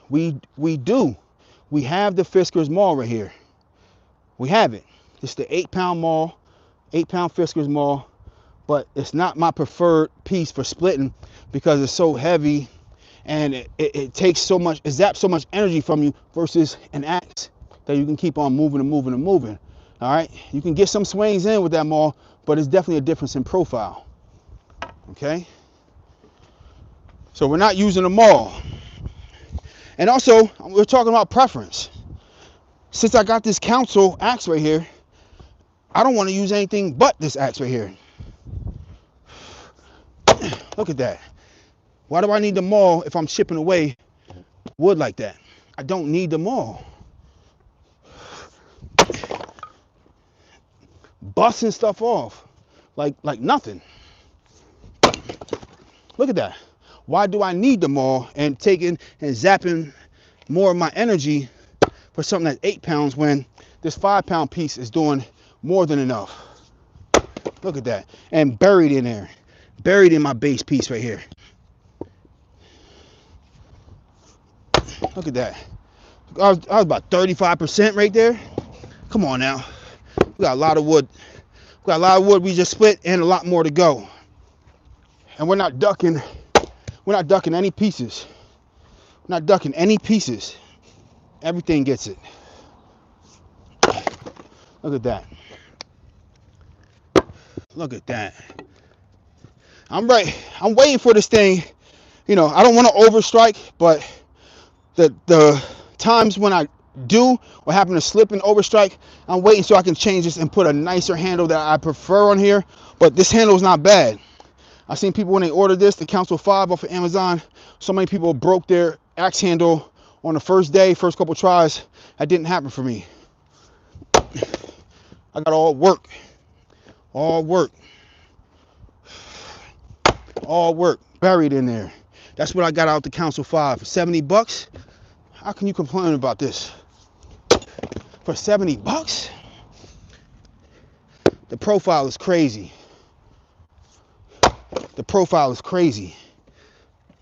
We do. We have the Fiskars maul right here. We have it. It's the 8-pound maul, 8-pound Fiskars maul, but it's not my preferred piece for splitting because it's so heavy and it takes so much, it zaps so much energy from you versus an axe that you can keep on moving and moving and moving. All right, you can get some swings in with that maul, but it's definitely a difference in profile. Okay, so we're not using a maul. And also, we're talking about preference. Since I got this Council axe right here, I don't want to use anything but this axe right here. Look at that. Why do I need the maul if I'm chipping away wood like that? I don't need the maul. Busting stuff off like nothing. Look at that. Why do I need the maul and taking and zapping more of my energy for something that's 8 pounds when this 5-pound piece is doing more than enough? Look at that. And buried in there. Buried in my base piece right here. Look at that. I was about 35% right there. Come on now. We got a lot of wood. We got a lot of wood we just split and a lot more to go. And we're not ducking any pieces. We're not ducking any pieces. Everything gets it. Look at that. Look at that. I'm waiting for this thing. You know, I don't want to overstrike, but the times when I do or happen to slip and overstrike, I'm waiting so I can change this and put a nicer handle that I prefer on here. But this handle is not bad. I've seen people when they ordered this, the Council 5 off of Amazon, so many people broke their axe handle on the first day, first couple tries. That didn't happen for me. I got all work, buried in there. That's what I got out the Council 5 for 70 bucks. How can you complain about this? For 70 bucks? The profile is crazy. The profile is crazy.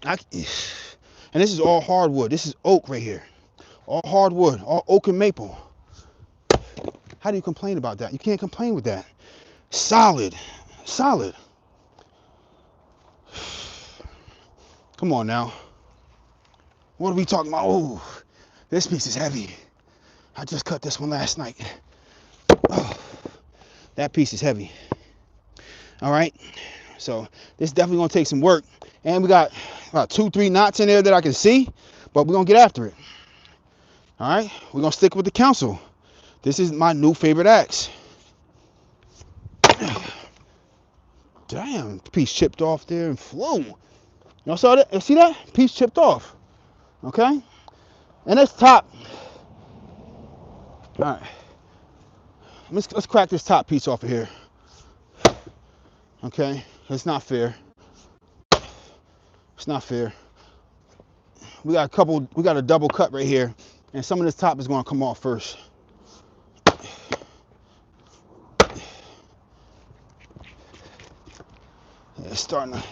And this is all hardwood. This is oak right here. All hardwood, all oak and maple. How do you complain about that? You can't complain with that. Solid. Solid. Come on now. What are we talking about? Oh, this piece is heavy. I just cut this one last night. Oh, that piece is heavy. All right. So this is definitely gonna take some work. And we got about 2-3 knots in there that I can see, but we're gonna get after it. All right, we're gonna stick with the Council. This is my new favorite axe. Damn, piece chipped off there and flew. Y'all saw that? You see that? Piece chipped off. Okay? And this top. All right. Let's crack this top piece off of here. Okay? It's not fair. It's not fair. We got a double cut right here, and some of this top is going to come off first. Yeah, it's starting to,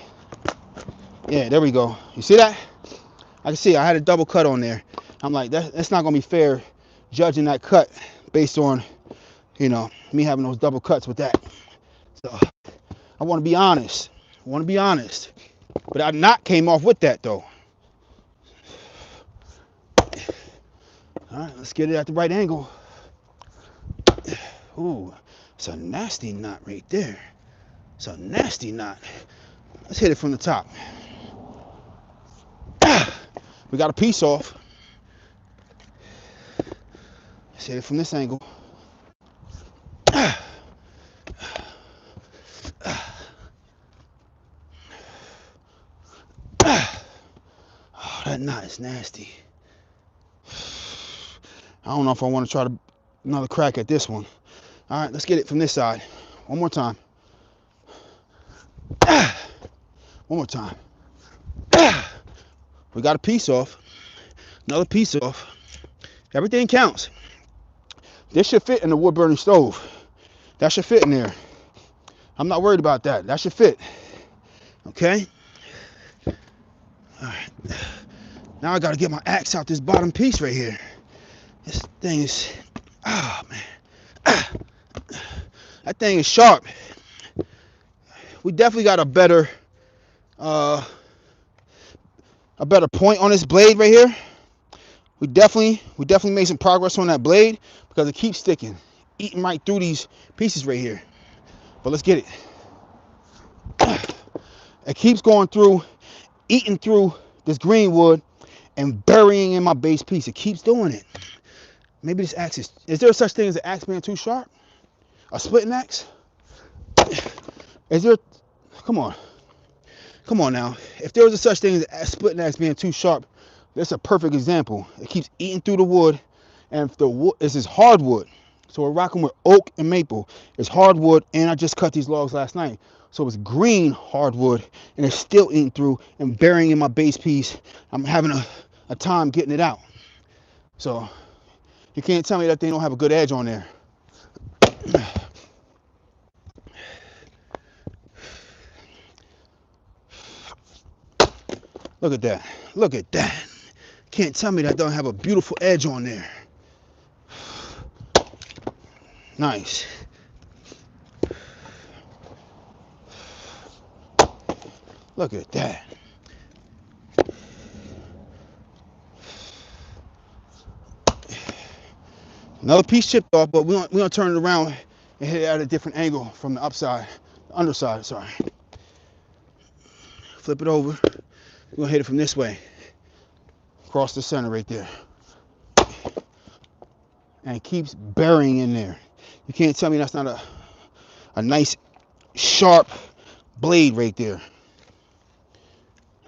yeah, there we go. You see that? I can see I had a double cut on there. I'm like, that's not going to be fair judging that cut based on, you know, me having those double cuts with that. So I want to be honest. But I not came off with that though. All right, let's get it at the right angle. Ooh, it's a nasty knot right there. It's a nasty knot. Let's hit it from the top. We got a piece off. Let's hit it from this angle. Oh, that knot is nasty. I don't know if I want to try another crack at this one. All right, let's get it from this side. One more time. One more time. We got a piece off. Another piece off. Everything counts. This should fit in the wood burning stove. That should fit in there. I'm not worried about that. That should fit. Okay? All right. Now I got to get my axe out this bottom piece right here. This thing is, oh man. That thing is sharp. We definitely got a better point on this blade right here. We definitely made some progress on that blade because it keeps sticking, eating right through these pieces right here. But let's get it. It keeps going through, eating through this green wood and burying in my base piece. It keeps doing it. Maybe this axe is there such thing as an axe being too sharp? A splitting axe? Is there, come on now. If there was a such thing as a splitting axe being too sharp, that's a perfect example. It keeps eating through the wood, and if the wood, this is hardwood. So we're rocking with oak and maple. It's hardwood, and I just cut these logs last night. So it's green hardwood, and it's still eating through and burying in my base piece. I'm having a time getting it out. So you can't tell me that they don't have a good edge on there. Look at that. Look at that. Can't tell me that don't have a beautiful edge on there. Nice. Look at that. Another piece chipped off, but we're gonna turn it around and hit it at a different angle from the upside, the underside, sorry. Flip it over. We're gonna hit it from this way. Across the center right there. And it keeps burying in there. You can't tell me that's not a nice sharp blade right there.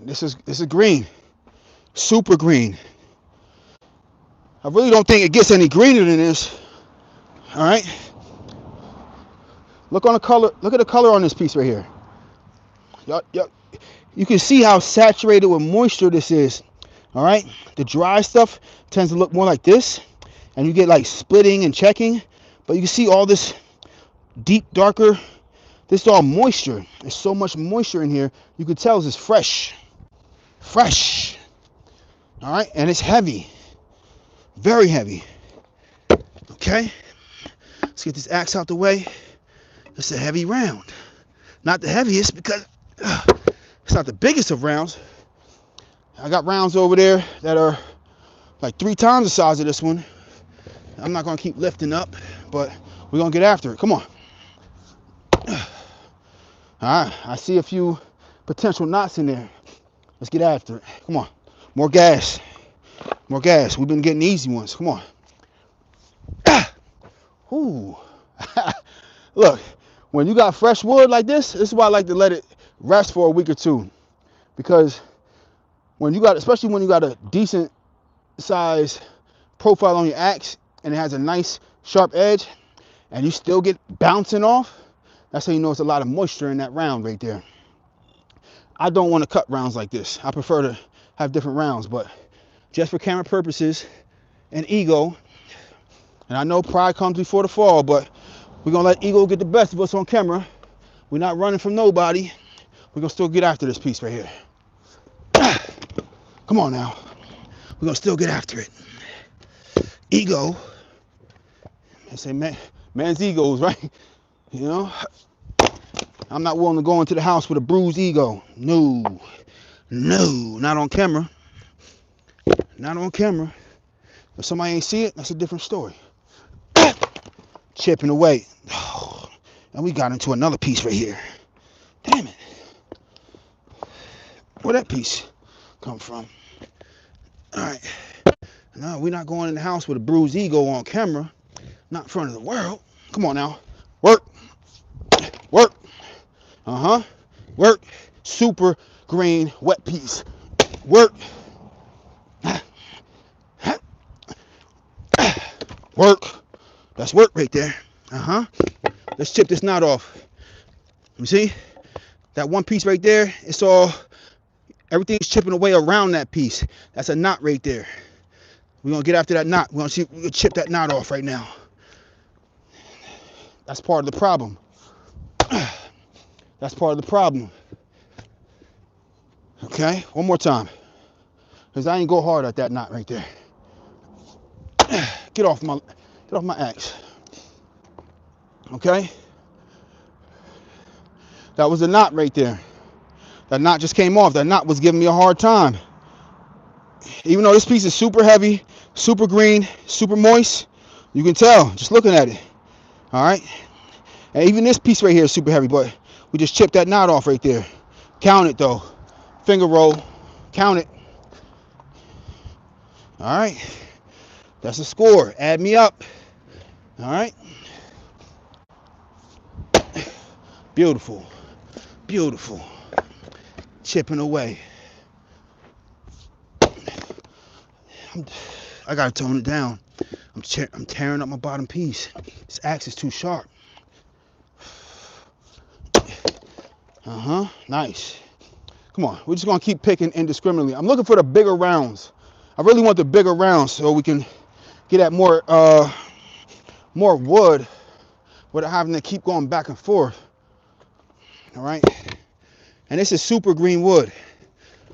This is green. Super green. I really don't think it gets any greener than this. All right. Look on the color. Look at the color on this piece right here. Yup. You can see how saturated with moisture this is. All right. The dry stuff tends to look more like this, and you get like splitting and checking. But you can see all this deep, darker. This is all moisture. There's so much moisture in here. You can tell this is fresh. Fresh. All right. And it's heavy. Very heavy. Okay. Let's get this axe out the way. It's a heavy round. Not the heaviest because it's not the biggest of rounds. I got rounds over there that are like 3 times the size of this one. I'm not going to keep lifting up, but we're going to get after it. Come on. All right. I see a few potential knots in there. Let's get after it. Come on. More gas. More gas. We've been getting easy ones. Come on. Ooh. Look, when you got fresh wood like this is why I like to let it rest for a week or two. Because when you got, especially when you got a decent size profile on your axe and it has a nice sharp edge and you still get bouncing off, that's how you know it's a lot of moisture in that round right there. I don't want to cut rounds like this. I prefer to have different rounds, but just for camera purposes and ego, and I know pride comes before the fall, but we're going to let ego get the best of us on camera. We're not running from nobody. We're going to still get after this piece right here. Come on now. We're going to still get after it. Ego. They say man's egos, right? You know? I'm not willing to go into the house with a bruised ego. No, not on camera. Not on camera. If somebody ain't see it, that's a different story. Chipping away. Oh, and we got into another piece right here. Damn it. Where'd that piece come from? All right. No, we're not going in the house with a bruised ego on camera. Not in front of the world. Come on now. Work. Work. Work. Super green wet piece. Work. Work. That's work right there. Let's chip this knot off. You see? That one piece right there, it's all, everything's chipping away around that piece. That's a knot right there. We're going to get after that knot. We're going to see if we can chip that knot off right now. That's part of the problem. That's part of the problem. Okay, one more time. Because I ain't go hard at that knot right there. Get off my axe. Okay? That was a knot right there. That knot just came off. That knot was giving me a hard time. Even though this piece is super heavy, super green, super moist, you can tell just looking at it. All right? And even this piece right here is super heavy, but we just chipped that knot off right there. Count it though. Finger roll. Count it. All right. That's a score. Add me up. All right. Beautiful. Beautiful. Chipping away. I gotta tone it down. I'm tearing up my bottom piece. This axe is too sharp. Nice. Come on, we're just gonna keep picking indiscriminately. I'm looking for the bigger rounds. I really want the bigger rounds so we can get at more wood without having to keep going back and forth. All right. And this is super green wood.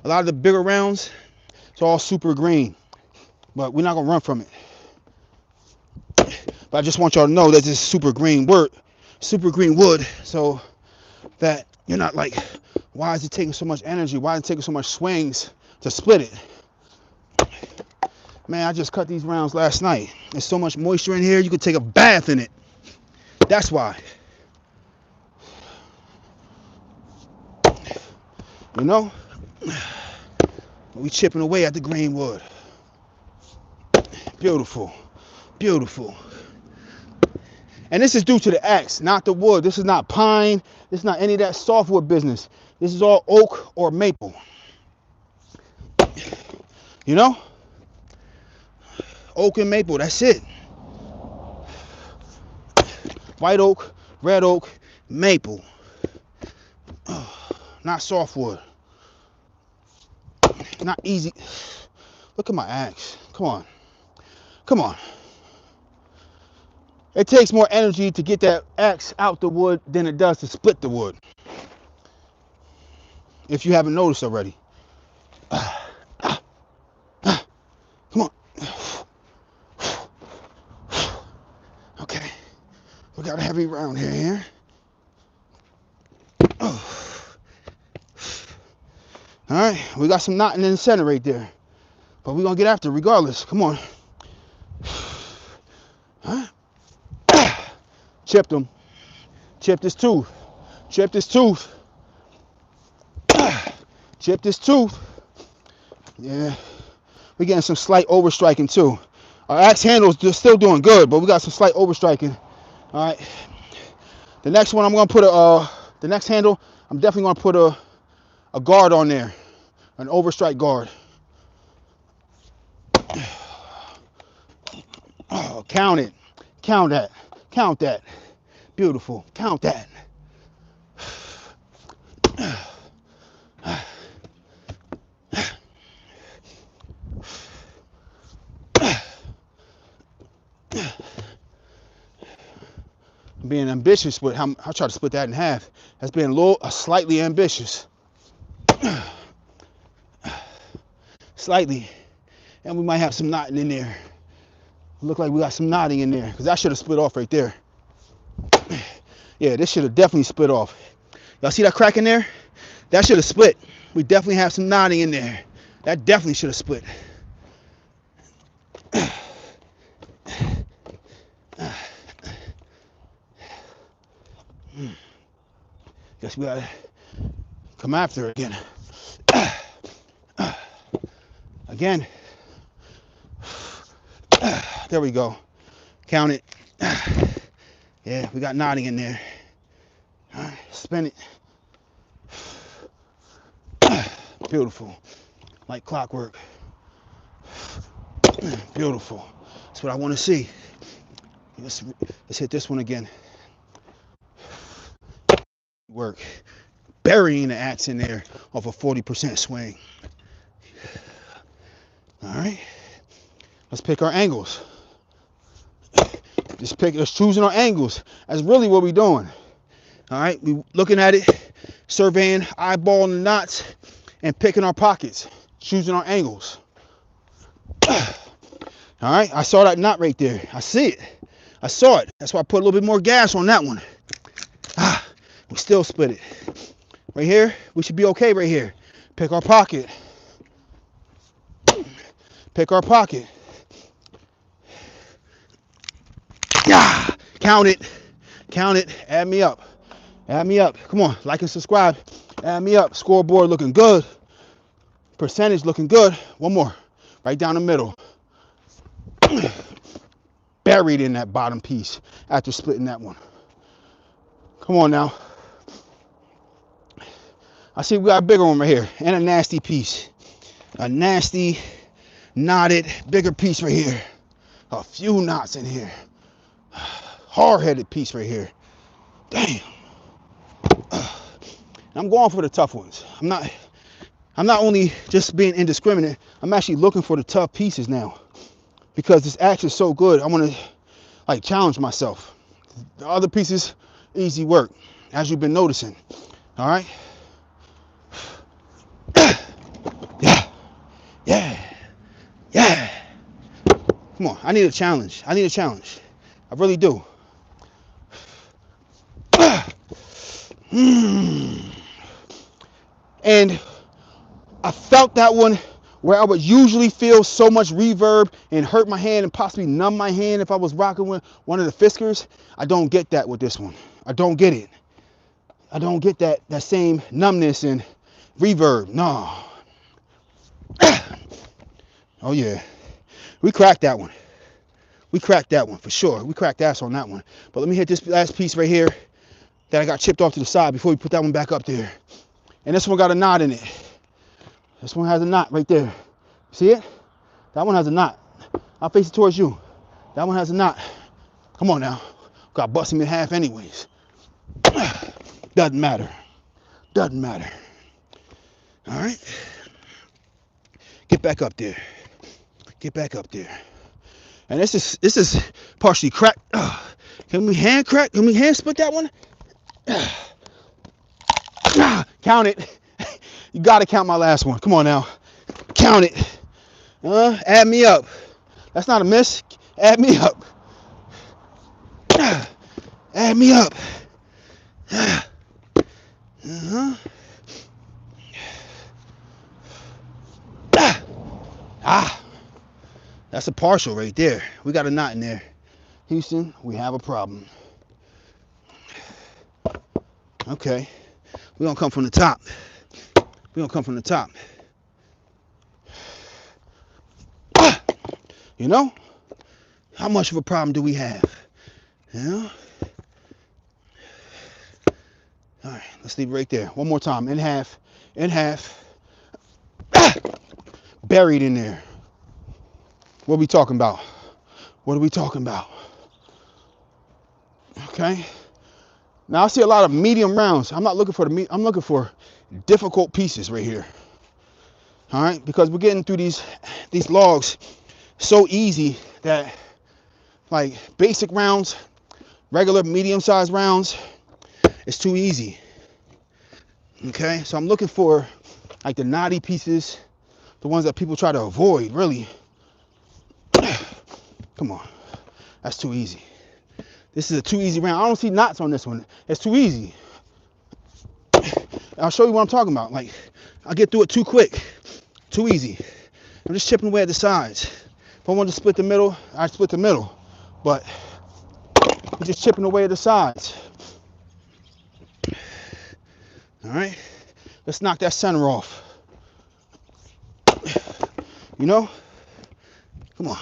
A lot of the bigger rounds, it's all super green. But we're not gonna run from it. But I just want y'all to know that this is super green wood, so that you're not like, why is it taking so much energy? Why is it taking so much swings to split it? Man, I just cut these rounds last night. There's so much moisture in here, you could take a bath in it. That's why. You know? We chipping away at the green wood. Beautiful. Beautiful. And this is due to the axe, not the wood. This is not pine. This is not any of that softwood business. This is all oak or maple. You know? Oak and maple, that's it. White oak, red oak, maple. Not softwood. Not easy. Look at my axe. Come on. Come on. It takes more energy to get that axe out the wood than it does to split the wood. If you haven't noticed already. Come on. Okay. We got a heavy round here. All right. We got some knotting in the center right there. But we're going to get after it regardless. Come on. Huh? Chipped him. Chipped his tooth. Chipped his tooth. Chipped his tooth. Yeah. We're getting some slight overstriking too. Our axe handle's still doing good, but we got some slight overstriking. All right. The next one, I'm going to put the next handle, I'm definitely going to put a guard on there. An overstrike guard. Oh, count it. Count that. Count that. Beautiful. Count that. being ambitious with how I try to split that in half. That's being slightly ambitious. Slightly. And we might have some knotting in there. Look like we got some knotting in there, because that should have split off right there. Yeah, this should have definitely split off. Y'all see that crack in there? That should have split. We definitely have some knotting in there. That definitely should have split. Guess we gotta come after it again. Again. There we go. Count it. Yeah, we got knotting in there. All right, spin it. Beautiful. Like clockwork. Beautiful. That's what I want to see. Let's hit this one again. Work. Burying the axe in there off a 40% swing. All right. Let's pick our angles. Just choosing our angles. That's really what we're doing. All right. We looking at it, surveying, eyeballing the knots, and picking our pockets. Choosing our angles. All right. I saw that knot right there. I see it. I saw it. That's why I put a little bit more gas on that one. We still split it. Right here, we should be okay right here. Pick our pocket. Pick our pocket. Yeah, count it. Count it. Add me up. Add me up. Come on, like and subscribe. Add me up. Scoreboard looking good. Percentage looking good. One more. Right down the middle. Buried in that bottom piece after splitting that one. Come on now. I see we got a bigger one right here and a nasty piece. A nasty, knotted, bigger piece right here. A few knots in here. Hard-headed piece right here. Damn. I'm going for the tough ones. I'm not only just being indiscriminate, I'm actually looking for the tough pieces now. Because this axe is so good, I want to like challenge myself. The other pieces, easy work, as you've been noticing. All right. Yeah. Yeah. Yeah. Come on, I need a challenge. I need a challenge. I really do. And I felt that one where I would usually feel so much reverb and hurt my hand and possibly numb my hand if I was rocking with one of the Fiskars. I don't get that with this one. I don't get it. I don't get that same numbness and reverb. No. Oh yeah. We cracked that one. We cracked that one for sure. We cracked ass on that one. But let me hit this last piece right here that I got chipped off to the side before we put that one back up there. And this one got a knot in it. This one has a knot right there. See it? That one has a knot. I'll face it towards you. That one has a knot. Come on now. Got to bust him in half anyways. Doesn't matter. Doesn't matter. All right. Get back up there. Get back up there. And this is partially cracked. Can we hand crack? Can we hand split that one? Count it. You gotta count my last one. Come on now. Count it. Add me up. That's not a miss. Add me up. Add me up. That's a partial right there. We got a knot in there. Houston, we have a problem. Okay. We're gonna come from the top. We're gonna come from the top. You know? How much of a problem do we have? You know? All right, let's leave it right there. One more time. In half. In half. Buried in there. What are we talking about? What are we talking about? Okay. Now I see a lot of medium rounds. I'm not looking for I'm looking for difficult pieces right here. All right, because we're getting through these logs so easy that like basic rounds, Regular medium-sized rounds, it's too easy. Okay, so I'm looking for like the knotty pieces, the ones that people try to avoid, really. Come on, that's too easy. This is a too easy round. I don't see knots on this one. It's too easy. I'll show you what I'm talking about. Like, I get through it too quick, too easy. I'm just chipping away at the sides. If I wanted to split the middle, I'd split the middle. But I'm just chipping away at the sides. All right, let's knock that center off. You know, come on,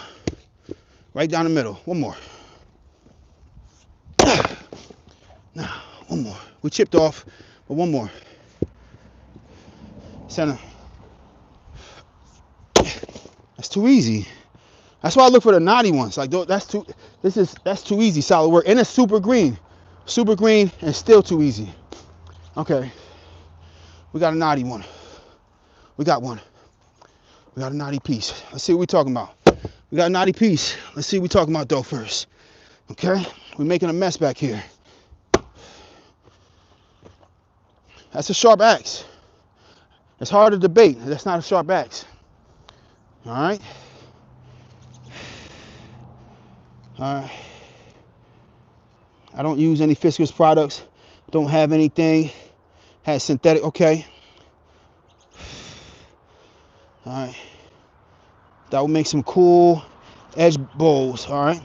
right down the middle. One more. Now, one more. We chipped off, but one more. Center. That's too easy. That's why I look for the knotty ones. Like that's too easy. Solid work, and it's super green, and still too easy. Okay, we got a knotty one. We got one. We got a knotty piece. Let's see what we're talking about. We got a knotty piece. Let's see what we're talking about though first. Okay, we're making a mess back here. That's a sharp axe. It's hard to debate. That's not a sharp axe. All right. All right. I don't use any Fisker's products. Don't have anything. Has synthetic. Okay. All right. That will make some cool edge bowls. All right.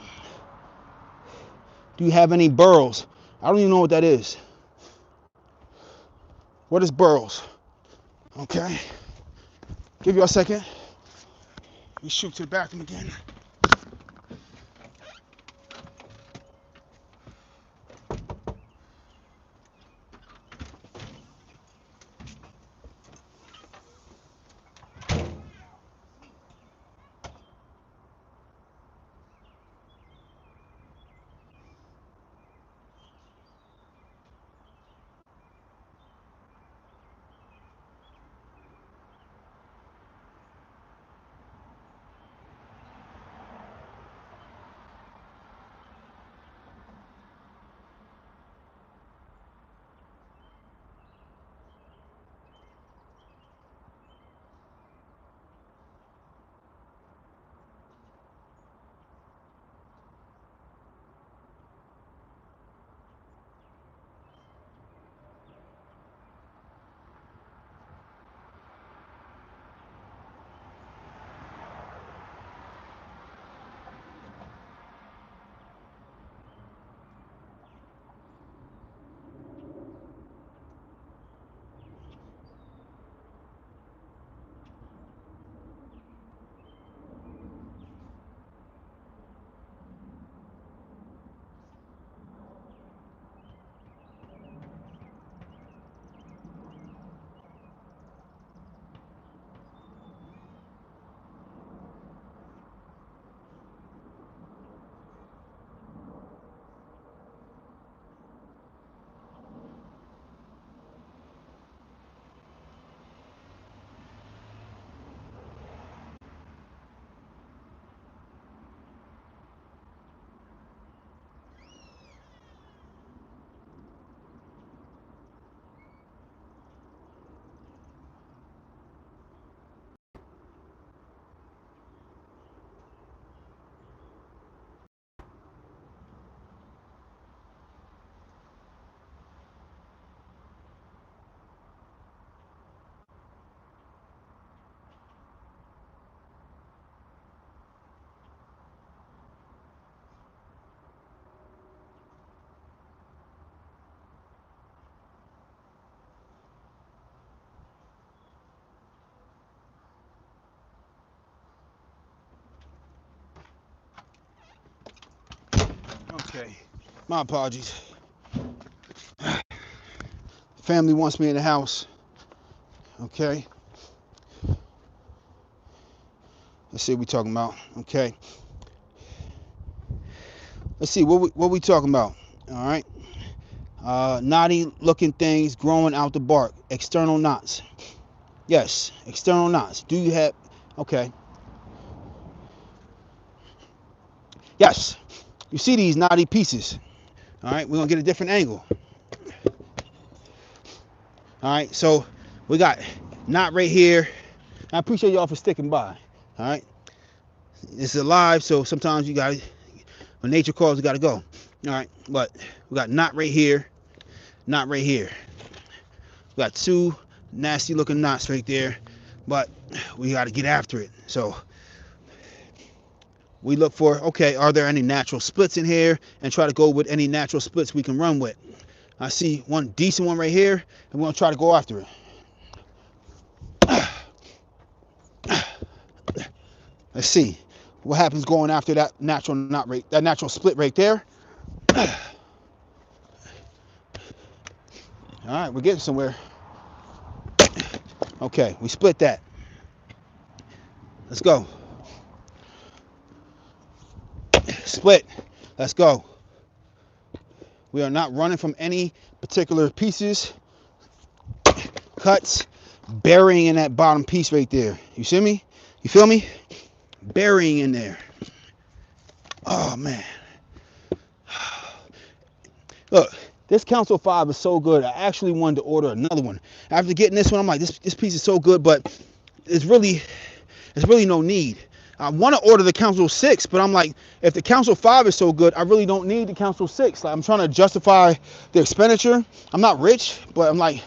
Do you have any burls? I don't even know what that is. What is burls? Okay. Give you a second. Let me shoot to the bathroom again. Okay. My apologies. Family wants me in the house. Okay. Let's see what we talking about. Okay. Let's see what we talking about. All right. Knotty looking things growing out the bark. External knots. Yes. External knots. Do you have? Okay. Yes. You see these knotty pieces. All right, we're gonna get a different angle. All right, so we got knot right here. I appreciate y'all for sticking by. All right, it's alive, so sometimes you got, when nature calls, you gotta go. All right, but we got knot right here, knot right here. We got two nasty looking knots right there, but we got to get after it. So we look for, okay, are there any natural splits in here, and try to go with any natural splits we can run with. I see one decent one right here, and we're gonna try to go after it. Let's see what happens going after that natural knot rate, that natural split right there. All right, we're getting somewhere. Okay, we split that. Let's go. Split. Let's go. We are not running from any particular pieces, cuts, burying in that bottom piece right there. You see me? You feel me? Burying in there. Oh, man. Look, this Council 5 is so good. I actually wanted to order another one. After getting this one, I'm like, this piece is so good, but it's really no need. I want to order the Council 6, but I'm like, if the Council 5 is so good, I really don't need the Council 6. Like, I'm trying to justify the expenditure. I'm not rich, but I'm like,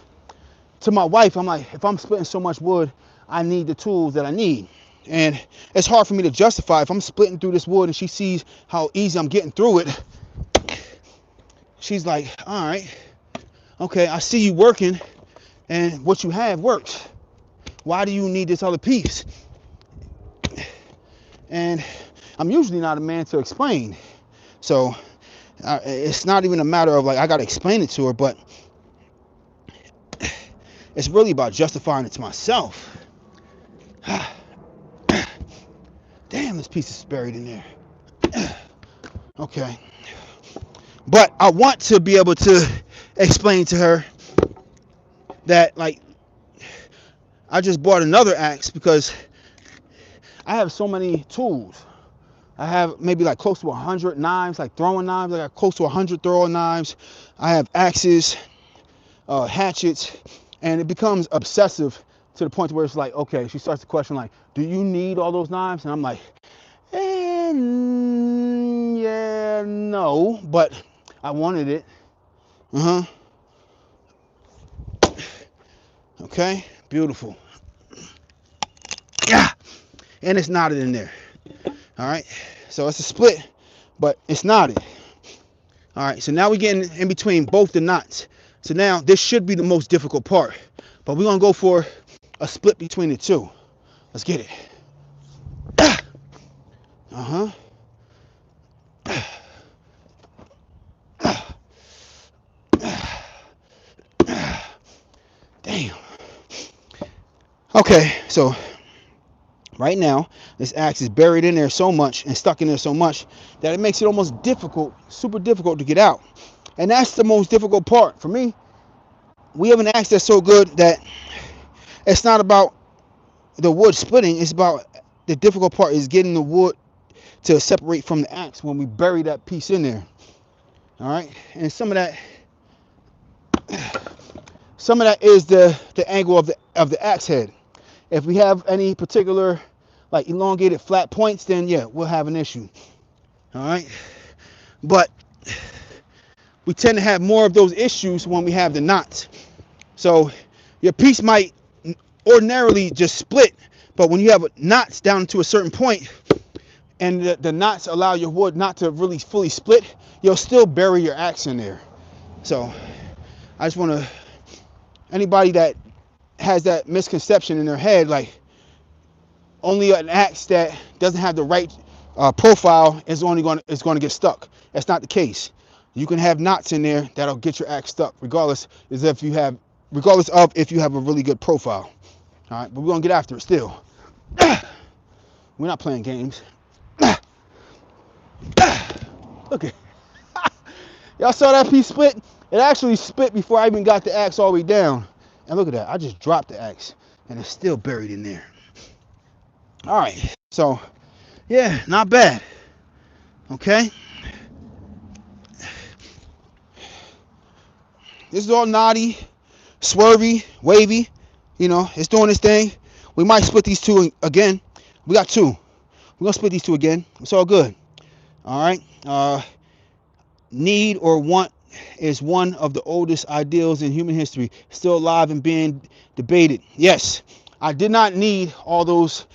to my wife, I'm like, if I'm splitting so much wood, I need the tools that I need. And it's hard for me to justify if I'm splitting through this wood and she sees how easy I'm getting through it. She's like, all right, okay, I see you working and what you have works. Why do you need this other piece? And I'm usually not a man to explain. So it's not even a matter of like, I got to explain it to her, but it's really about justifying it to myself. Damn, this piece is buried in there. Okay. But I want to be able to explain to her that, like, I just bought another axe because I have so many tools. I have maybe like close to 100 knives, like throwing knives. I got close to 100 throwing knives. I have axes, hatchets, and it becomes obsessive to the point where it's like, okay, she starts to question like, do you need all those knives? And I'm like, yeah, no, but I wanted it. Okay, beautiful. Yeah, and it's knotted in there. All right, so it's a split, but it's knotted. All right, so now we're getting in between both the knots. So now this should be the most difficult part, but we're gonna go for a split between the two. Let's get it. Damn. Okay, so right now this axe is buried in there so much and stuck in there so much that it makes it almost difficult, super difficult to get out. And that's the most difficult part for me. We have an axe that's so good that it's not about the wood splitting, it's about the difficult part is getting the wood to separate from the axe when we bury that piece in there. All right, and some of that is the angle of the axe head. If we have any particular like elongated flat points, then yeah, we'll have an issue. All right, but we tend to have more of those issues when we have the knots. So your piece might ordinarily just split, but when you have knots down to a certain point and the knots allow your wood not to really fully split, you'll still bury your axe in there. So I just want to, anybody that has that misconception in their head, like only an axe that doesn't have the right profile is going to get stuck. That's not the case. You can have knots in there that'll get your axe stuck, regardless of if you have a really good profile. All right, but we're gonna get after it still. We're not playing games. Look at y'all saw that piece split? It actually split before I even got the axe all the way down. And look at that, I just dropped the axe and it's still buried in there. All right, so yeah, not bad. Okay. This is all knotty, swervy, wavy. You know, it's doing its thing. We might split these two again. We got two. We're going to split these two again. It's all good. All right. Need or want is one of the oldest ideals in human history, still alive and being debated. Yes, I did not need all those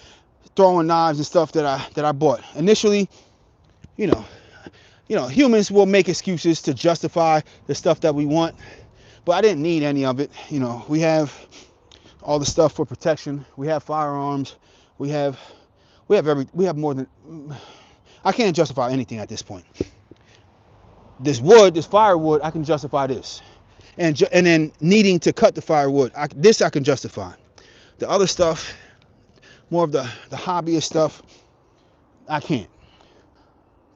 throwing knives and stuff that I bought. Initially, you know, humans will make excuses to justify the stuff that we want, but I didn't need any of it. You know, we have all the stuff for protection. We have firearms. We have more than, I can't justify anything at this point. This wood, this firewood, I can justify this. And then needing to cut the firewood, this I can justify. The other stuff, more of the hobbyist stuff, I can't.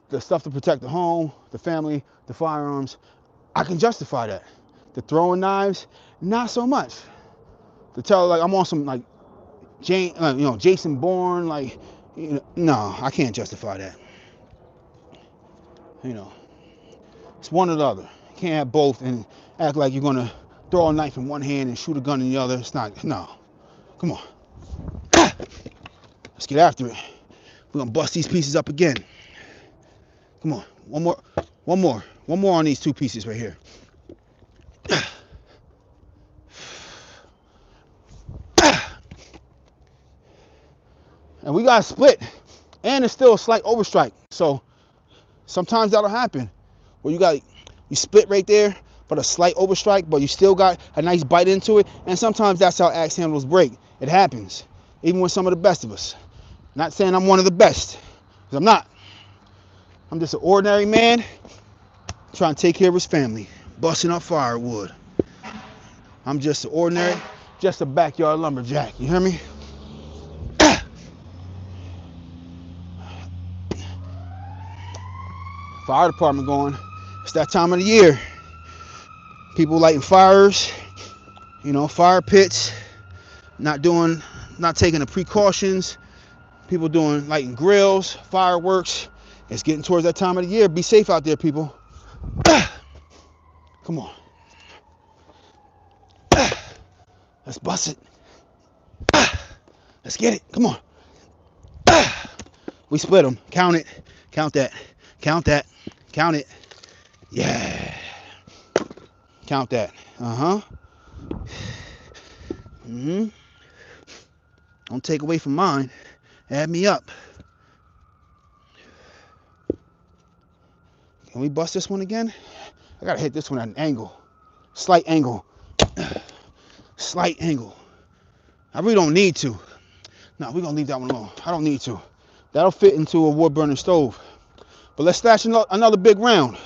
The stuff to protect the home, the family, the firearms, I can justify that. The throwing knives, not so much. To tell, like, I'm on some, like, Jason Bourne, like, no, I can't justify that. You know, it's one or the other. You can't have both and act like you're gonna throw a knife in one hand and shoot a gun in the other. It's not, no. Come on. Let's get after it. We're gonna bust these pieces up again. Come on, one more on these two pieces right here. And we got split, and it's still a slight overstrike. So sometimes that'll happen, where you split right there, but a slight overstrike, but you still got a nice bite into it. And sometimes that's how axe handles break. It happens, even with some of the best of us. Not saying I'm one of the best, because I'm not. I'm just an ordinary man trying to take care of his family, busting up firewood. I'm just an ordinary, just a backyard lumberjack. You hear me? Fire department going. It's that time of the year. People lighting fires, fire pits, not taking the precautions. People lighting grills, fireworks. It's getting towards that time of the year. Be safe out there, people. Come on. Let's bust it. Let's get it. Come on. We split them. Count it. Count that. Count that. Count it. Yeah. Count that. Don't take away from mine. Add me up. Can we bust this one again? I gotta hit this one at an angle. Slight angle. Slight angle. I really don't need to. No, we're gonna leave that one alone. I don't need to. That'll fit into a wood burning stove. But let's stash another big round.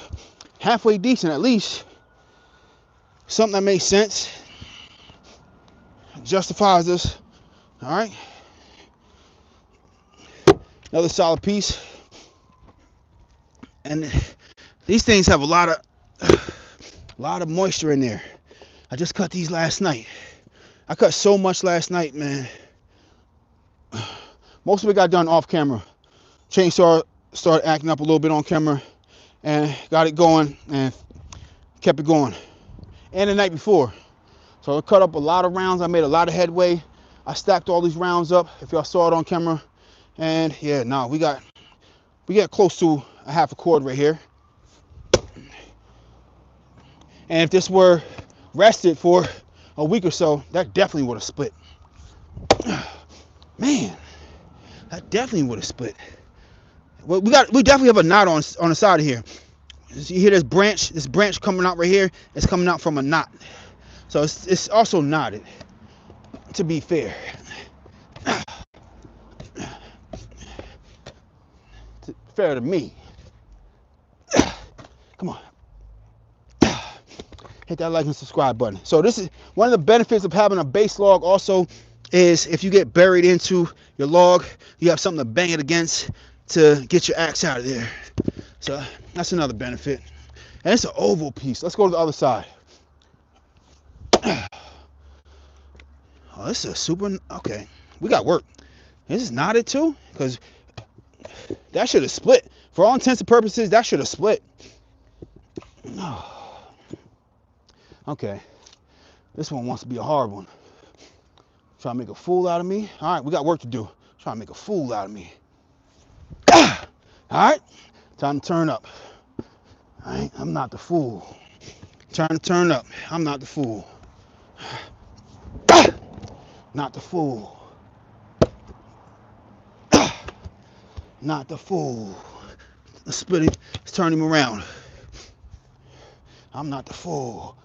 Halfway decent at least. Something that makes sense. Justifies us. Alright. Another solid piece. And these things have a lot of moisture in there. I just cut these last night. I cut so much last night, man. Most of it got done off camera. Chainsaw started acting up a little bit on camera and got it going and kept it going. And the night before. So I cut up a lot of rounds. I made a lot of headway. I stacked all these rounds up, if y'all saw it on camera. And yeah, we got close to a half a cord right here. And if this were rested for a week or so, that definitely would have split. Man, that definitely would have split. Well, we definitely have a knot on the side of here. You hear this branch coming out right here? It's coming out from a knot. So it's also knotted, to be fair. Fair to me. Come on. Hit that like and subscribe button. So this is one of the benefits of having a base log also is if you get buried into your log, you have something to bang it against to get your axe out of there. So that's another benefit. And it's an oval piece. Let's go to the other side. Oh, this is a super, okay. We got work. This is knotted too, because that should have split. For all intents and purposes, that should have split. Oh. Okay, this one wants to be a hard one. Try to make a fool out of me. All right, we got work to do. Try to make a fool out of me. All right, time to turn up. All right, I'm not the fool. Trying to turn up. I'm not the fool. Not the fool. Not the fool. Let's split him. Let's turn him around. I'm not the fool.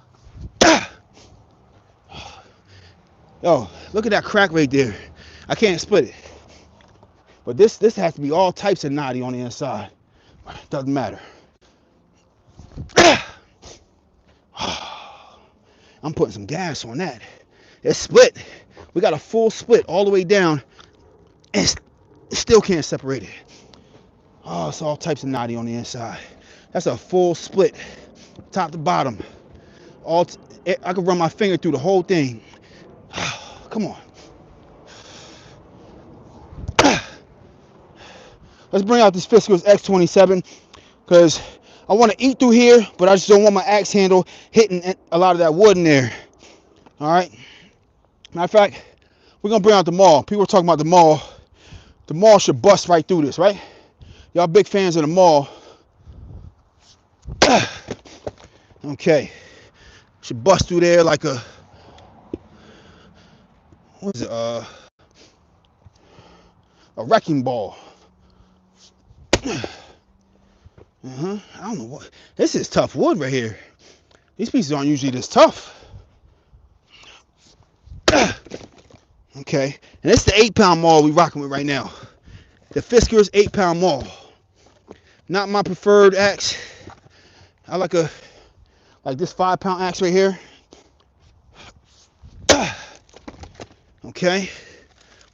Yo, look at that crack right there. I can't split it. But this has to be all types of knotty on the inside. Doesn't matter. I'm putting some gas on that. It's split. We got a full split all the way down and still can't separate it. Oh, it's all types of knotty on the inside. That's a full split, top to bottom. I could run my finger through the whole thing. Come on. Let's bring out this Fiskars X27 because I want to eat through here, but I just don't want my axe handle hitting a lot of that wood in there. All right. Matter of fact, we're going to bring out the maul. People are talking about the maul. The maul should bust right through this, right? Y'all big fans of the maul. Okay. Should bust through there like a, what is it? A wrecking ball. I don't know what. This is tough wood right here. These pieces aren't usually this tough. Okay. And it's the 8-pound maul we rocking with right now. The Fiskars 8-pound maul. Not my preferred axe. I like this 5-pound axe right here. Okay.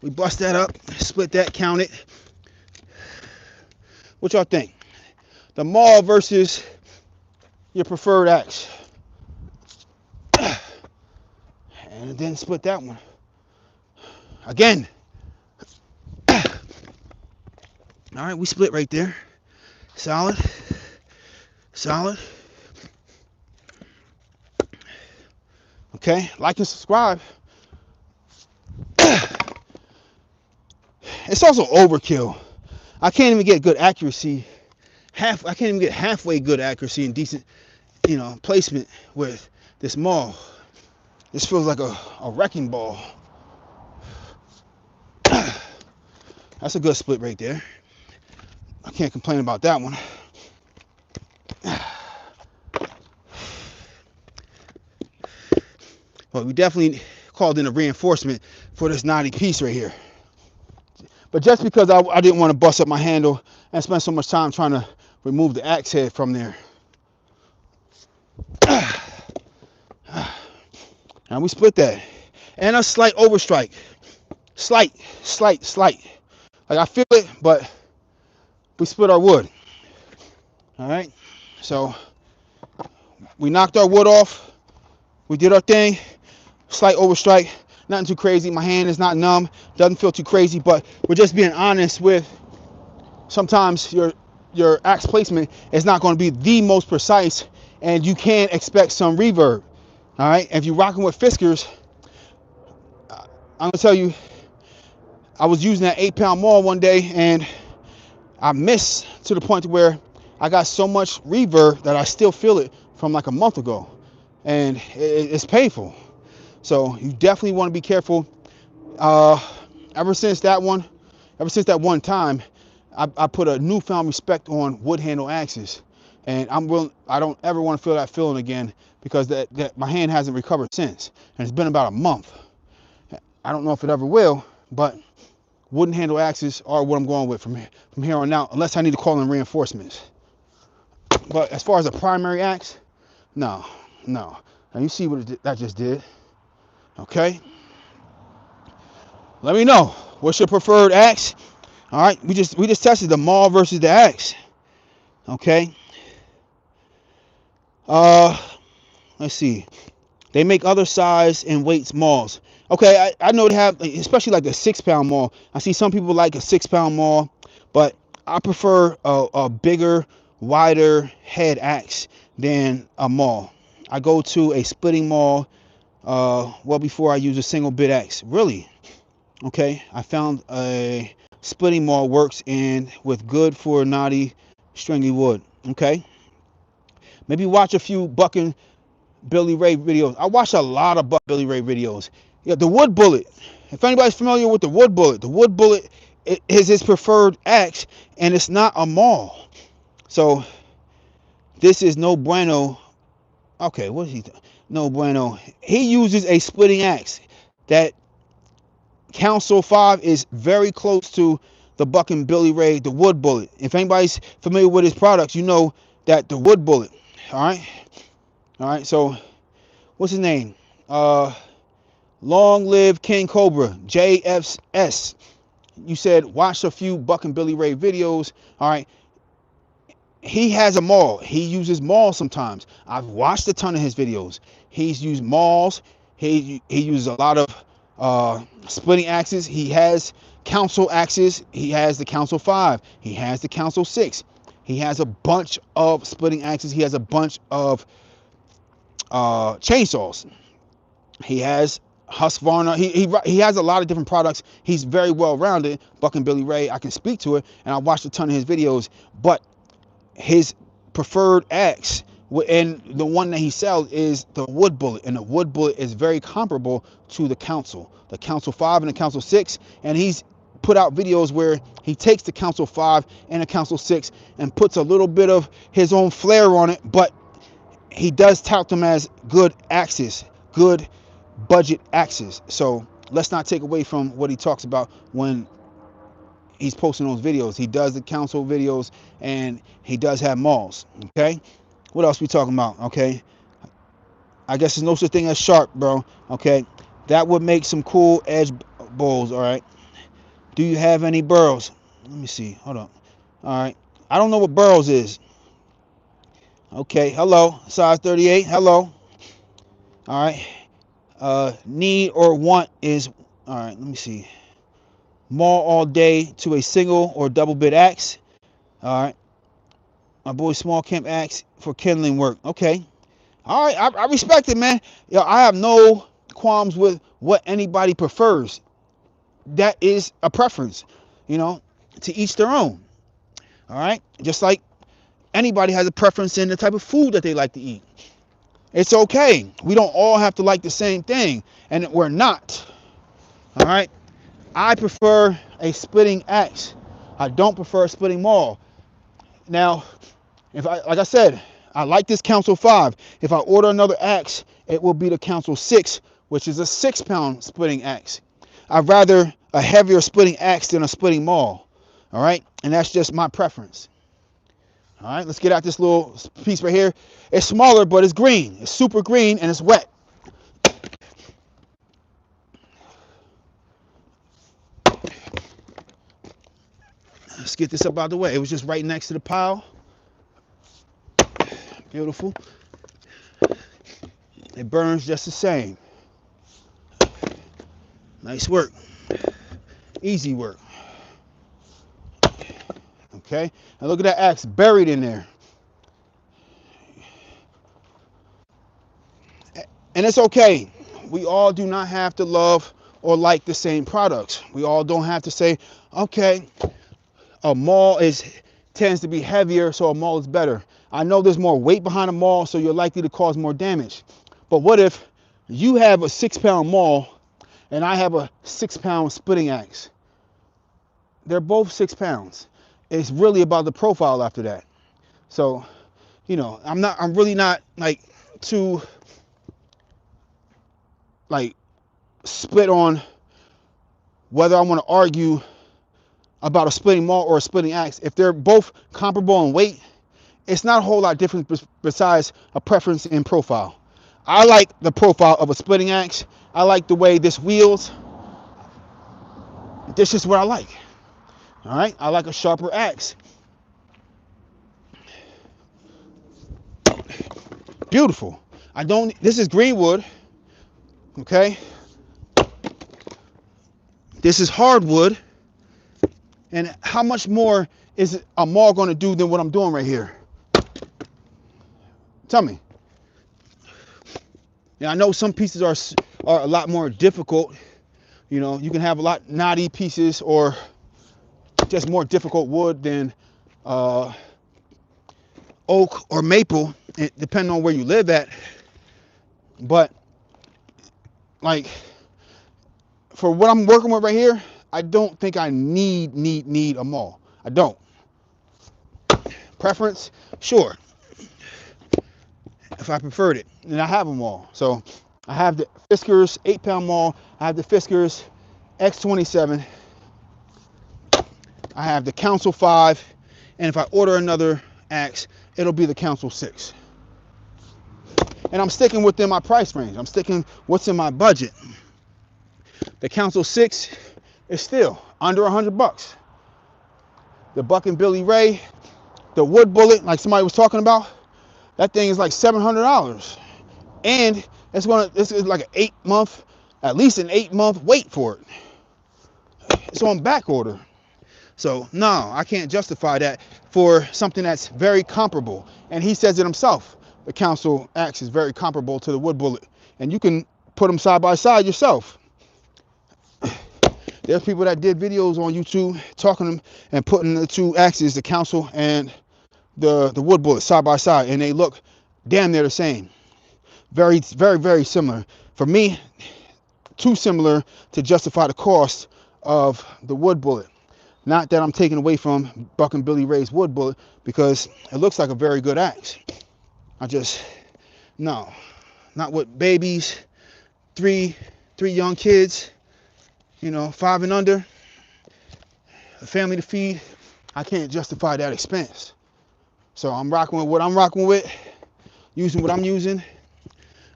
We bust that up, split that, count it. What y'all think? The maul versus your preferred axe. And then split that one. Again. All right, we split right there. Solid. Solid. Okay, like and subscribe. It's also overkill. I can't even get good accuracy. I can't even get halfway good accuracy and decent, placement with this maul. This feels like a wrecking ball. That's a good split right there. I can't complain about that one. But we definitely called in a reinforcement for this knotty piece right here. But just because I didn't want to bust up my handle and spend so much time trying to remove the axe head from there. And we split that. And a slight overstrike. Slight. Like I feel it, but we split our wood. All right. So we knocked our wood off. We did our thing. Slight overstrike. Nothing too crazy. My hand is not numb. Doesn't feel too crazy, but we're just being honest with sometimes your axe placement is not going to be the most precise, and you can expect some reverb. All right. If you're rocking with Fiskars, I'm going to tell you, I was using that 8-pound maul one day and I missed to the point where I got so much reverb that I still feel it from like a month ago, and it's painful. So you definitely want to be careful. Ever since that one time, I put a newfound respect on wood handle axes, and I don't ever want to feel that feeling again, because that my hand hasn't recovered since, and it's been about a month. I don't know if it ever will, but wooden handle axes are what I'm going with from here on out, unless I need to call in reinforcements. But as far as a primary axe, no. Now you see what that just did. Okay. Let me know, what's your preferred axe? All right, we just tested the maul versus the axe. Okay. Let's see. They make other size and weights mauls. Okay, I know they have, especially like the 6-pound maul. I see some people like a 6-pound maul, but I prefer a bigger, wider head axe than a maul. I go to a splitting maul well before I use a single bit axe. Really? Okay. I found a splitting maul works in with good for knotty, stringy wood. Okay. Maybe watch a few bucking Billy Ray videos. I watch a lot of Billy Ray videos. Yeah, the wood bullet. If anybody's familiar with the wood bullet is his preferred axe, and it's not a maul. So this is no bueno. Okay, what is he? No bueno. He uses a splitting axe. That Council 5 is very close to the bucking Billy Ray, the wood bullet. If anybody's familiar with his products, you know that the wood bullet. All right. All right. So what's his name? Long live King Cobra, JFS. You said watch a few Buck and Billy Ray videos. All right. He has a maul. He uses mauls sometimes. I've watched a ton of his videos. He's used mauls. He uses a lot of splitting axes. He has council axes. He has the council 5. He has the council 6. He has a bunch of splitting axes. He has a bunch of chainsaws. He has Husqvarna. He has a lot of different products. He's very well rounded. Buck and Billy Ray. I can speak to it, and I watched a ton of his videos. But his preferred axe and the one that he sells is the wood bullet, and the wood bullet is very comparable to the council 5 and the council 6. And he's put out videos where he takes the council 5 and the council 6 and puts a little bit of his own flair on it, but he does tout them as good axes, good budget axes. So let's not take away from what he talks about when he's posting those videos. He does the council videos, and he does have mauls. Okay, what else we talking about? Okay, I guess there's no such thing as sharp, bro. Okay, that would make some cool edge bowls. All right, do you have any burls? Let me see, hold on. All right, I don't know what burls is. Okay, hello, size 38. Hello. All right, need or want is, all right, let me see, maul all day to a single or double bit axe. All right, my boy Small Camp axe for kindling work. Okay, all right, I respect it, man. Yo, I have no qualms with what anybody prefers. That is a preference, you know, to each their own. All right, just like anybody has a preference in the type of food that they like to eat. It's okay. We don't all have to like the same thing, and we're not. All right, I prefer a splitting axe. I don't prefer a splitting maul. Now, like I said, I like this Council 5. If I order another axe, it will be the Council 6, which is a 6-pound splitting axe. I'd rather a heavier splitting axe than a splitting maul. All right, and that's just my preference. All right, let's get out this little piece right here. It's smaller, but it's green. It's super green, and it's wet. Let's get this up out of the way. It was just right next to the pile. Beautiful. It burns just the same. Nice work. Easy work. Okay, now look at that axe buried in there. And it's okay. We all do not have to love or like the same products. We all don't have to say, okay, a maul tends to be heavier, so a maul is better. I know there's more weight behind a maul, so you're likely to cause more damage. But what if you have a 6-pound maul and I have a 6-pound splitting axe? They're both 6 pounds. It's really about the profile after that. So, you know, I'm really not like too like split on whether I want to argue about a splitting maul or a splitting axe. If they're both comparable in weight, it's not a whole lot different besides a preference in profile. I like the profile of a splitting axe. I like the way this wields. This is what I like. All right, I like a sharper axe. Beautiful. This is greenwood. Okay. This is hardwood. And how much more is a maul going to do than what I'm doing right here? Tell me. And I know some pieces are a lot more difficult. You know, you can have a lot knotty pieces or just more difficult wood than oak or maple, depending on where you live at. But like for what I'm working with right here, I don't think I need a maul. I don't. Preference, sure. If I preferred it, and I have them all. So I have the Fiskars 8-pound maul. I have the Fiskars X27. I have the Council 5, and if I order another axe, it'll be the Council 6. And I'm sticking within my price range. I'm sticking what's in my budget. The Council 6 is still under $100. The Buck and Billy Ray, the wood bullet, like somebody was talking about, that thing is like $700. And it's like an 8-month, at least an 8-month wait for it. It's on back order. So no, I can't justify that for something that's very comparable. And he says it himself. The Council axe is very comparable to the wood bullet. And you can put them side by side yourself. There's people that did videos on YouTube talking them and putting the two axes, the Council and the wood bullet, side by side, and they look damn near the same. Very, very, very similar. For me, too similar to justify the cost of the wood bullet. Not that I'm taking away from Buck and Billy Ray's wood bullet, because it looks like a very good axe. No, not with babies, three young kids, 5 and under, a family to feed. I can't justify that expense. So I'm rocking with what I'm rocking with, using what I'm using.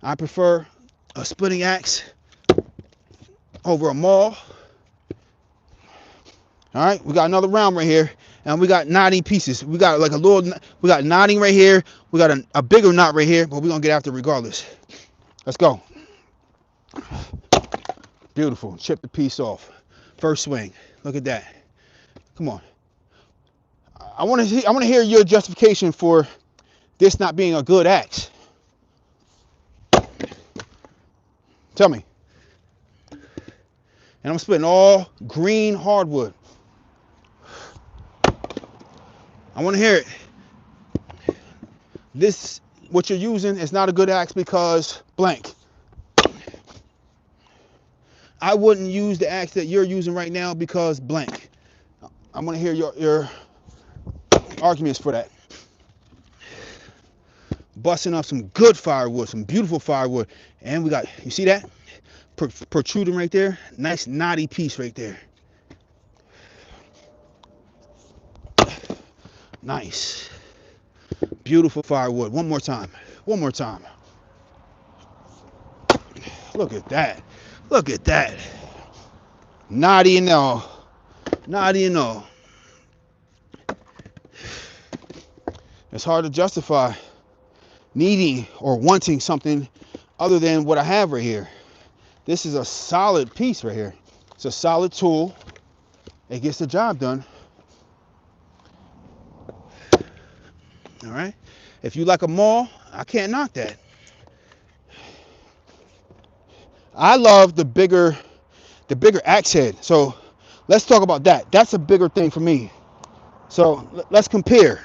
I prefer a splitting axe over a maul. All right, we got another round right here, and we got knotting pieces. We got like we got knotting right here. We got a bigger knot right here, but we're gonna get after it regardless. Let's go. Beautiful, chip the piece off. First swing, look at that. Come on. I want to hear your justification for this not being a good axe. Tell me. And I'm splitting all green hardwood. I want to hear it. This, what you're using, is not a good axe because blank. I wouldn't use the axe that you're using right now because blank. I want to hear your arguments for that. Busting up some good firewood, some beautiful firewood. And we got, you see that? Protruding right there. Nice knotty piece right there. Nice. Beautiful firewood. One more time. One more time. Look at that. Look at that. Knotty and all. Knotty and all. It's hard to justify needing or wanting something other than what I have right here. This is a solid piece right here. It's a solid tool. It gets the job done. All right. If you like a maul, I can't knock that. I love the bigger axe head. So let's talk about that. That's a bigger thing for me. So let's compare.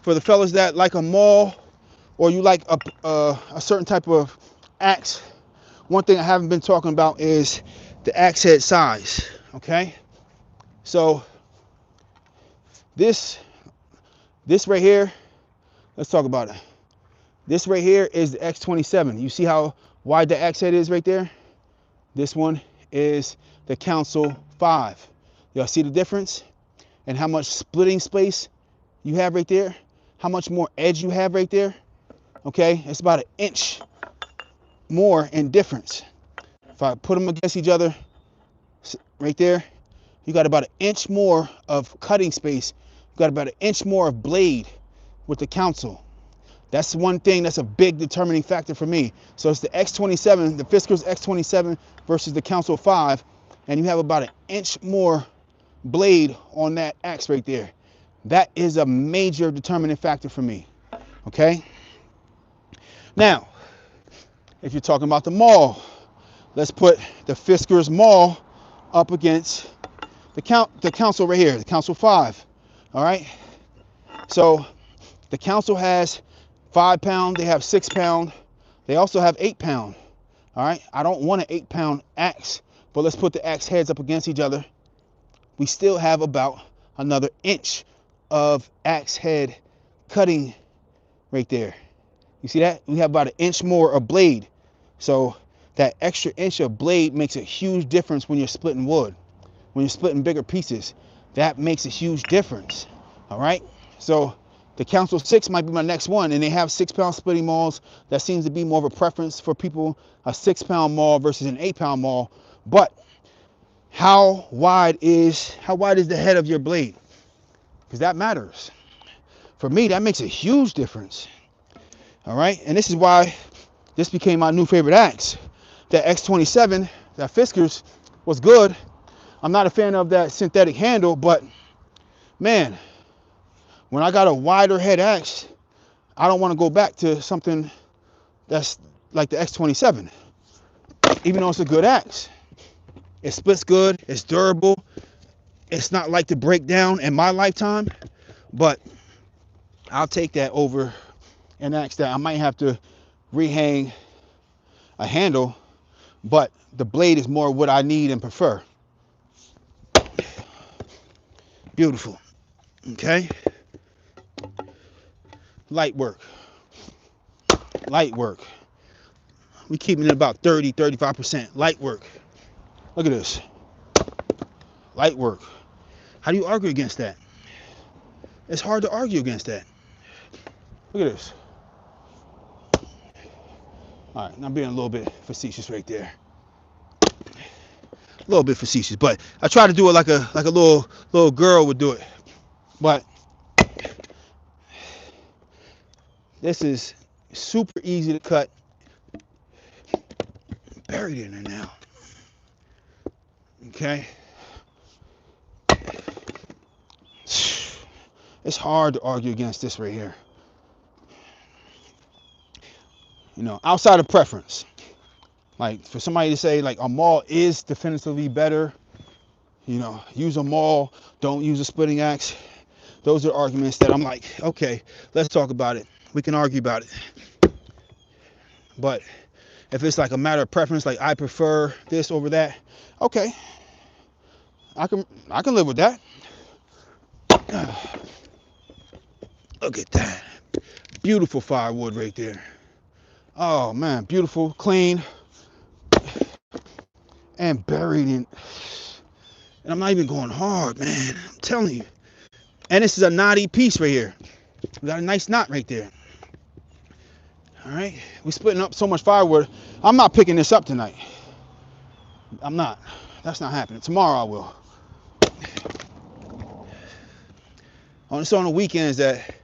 For the fellas that like a maul, or you like a certain type of axe, one thing I haven't been talking about is the axe head size. Okay. So this right here, let's talk about it. This right here is the X27. You see how wide the axe head is right there? This one is the Council 5. Y'all see the difference? And how much splitting space you have right there? How much more edge you have right there? Okay, it's about an inch more in difference. If I put them against each other, right there, you got about an inch more of cutting space. You got about an inch more of blade with the Council. That's one thing that's a big determining factor for me. So it's the X27, the Fiskars X27 versus the Council 5, and you have about an inch more blade on that axe right there. That is a major determining factor for me. Okay? Now, if you're talking about the maul, let's put the Fiskars maul up against the Council right here, the Council 5. All right. So the Council has 5 pound, they have 6 pound, they also have 8 pound. All right. I don't want an 8 pound axe, but let's put the axe heads up against each other. We still have about another inch of axe head cutting right there. You see that? We have about an inch more of blade. So that extra inch of blade makes a huge difference when you're splitting wood. When you're splitting bigger pieces, that makes a huge difference. All right. So the Council 6 might be my next one, and they have 6 pound splitting mauls. That seems to be more of a preference for people, a 6 pound maul versus an 8 pound maul. But how wide is the head of your blade? Because that matters. For me, that makes a huge difference. All right. And this is why this became my new favorite axe. That X27, that Fiskars, was good. I'm not a fan of that synthetic handle, but man, when I got a wider head axe, I don't want to go back to something that's like the X27, even though it's a good axe. It splits good, it's durable, it's not like to break down in my lifetime, but I'll take that over an axe that I might have to rehang a handle, but the blade is more what I need and prefer. Beautiful. Okay. Light work. Light work. We keeping it about 30-35% light work. Look at this. Light work. How do you argue against that? It's hard to argue against that. Look at this. All right, I'm being a little bit facetious right there. A little bit facetious, but I try to do it like a little girl would do it. But this is super easy to cut. Buried in there now. Okay. It's hard to argue against this right here. You know, outside of preference. Like for somebody to say like a maul is definitively better, you know, use a maul, don't use a splitting axe. Those are arguments that I'm like, okay, let's talk about it. We can argue about it. But if it's like a matter of preference, like I prefer this over that, okay, I can live with that. Look at that. Beautiful firewood right there. Oh man, beautiful, clean, and buried in. And I'm not even going hard, man. I'm telling you. And this is a knotty piece right here. We got a nice knot right there. All right. We're splitting up so much firewood. I'm not picking this up tonight. I'm not. That's not happening. Tomorrow I will. It's on the weekends that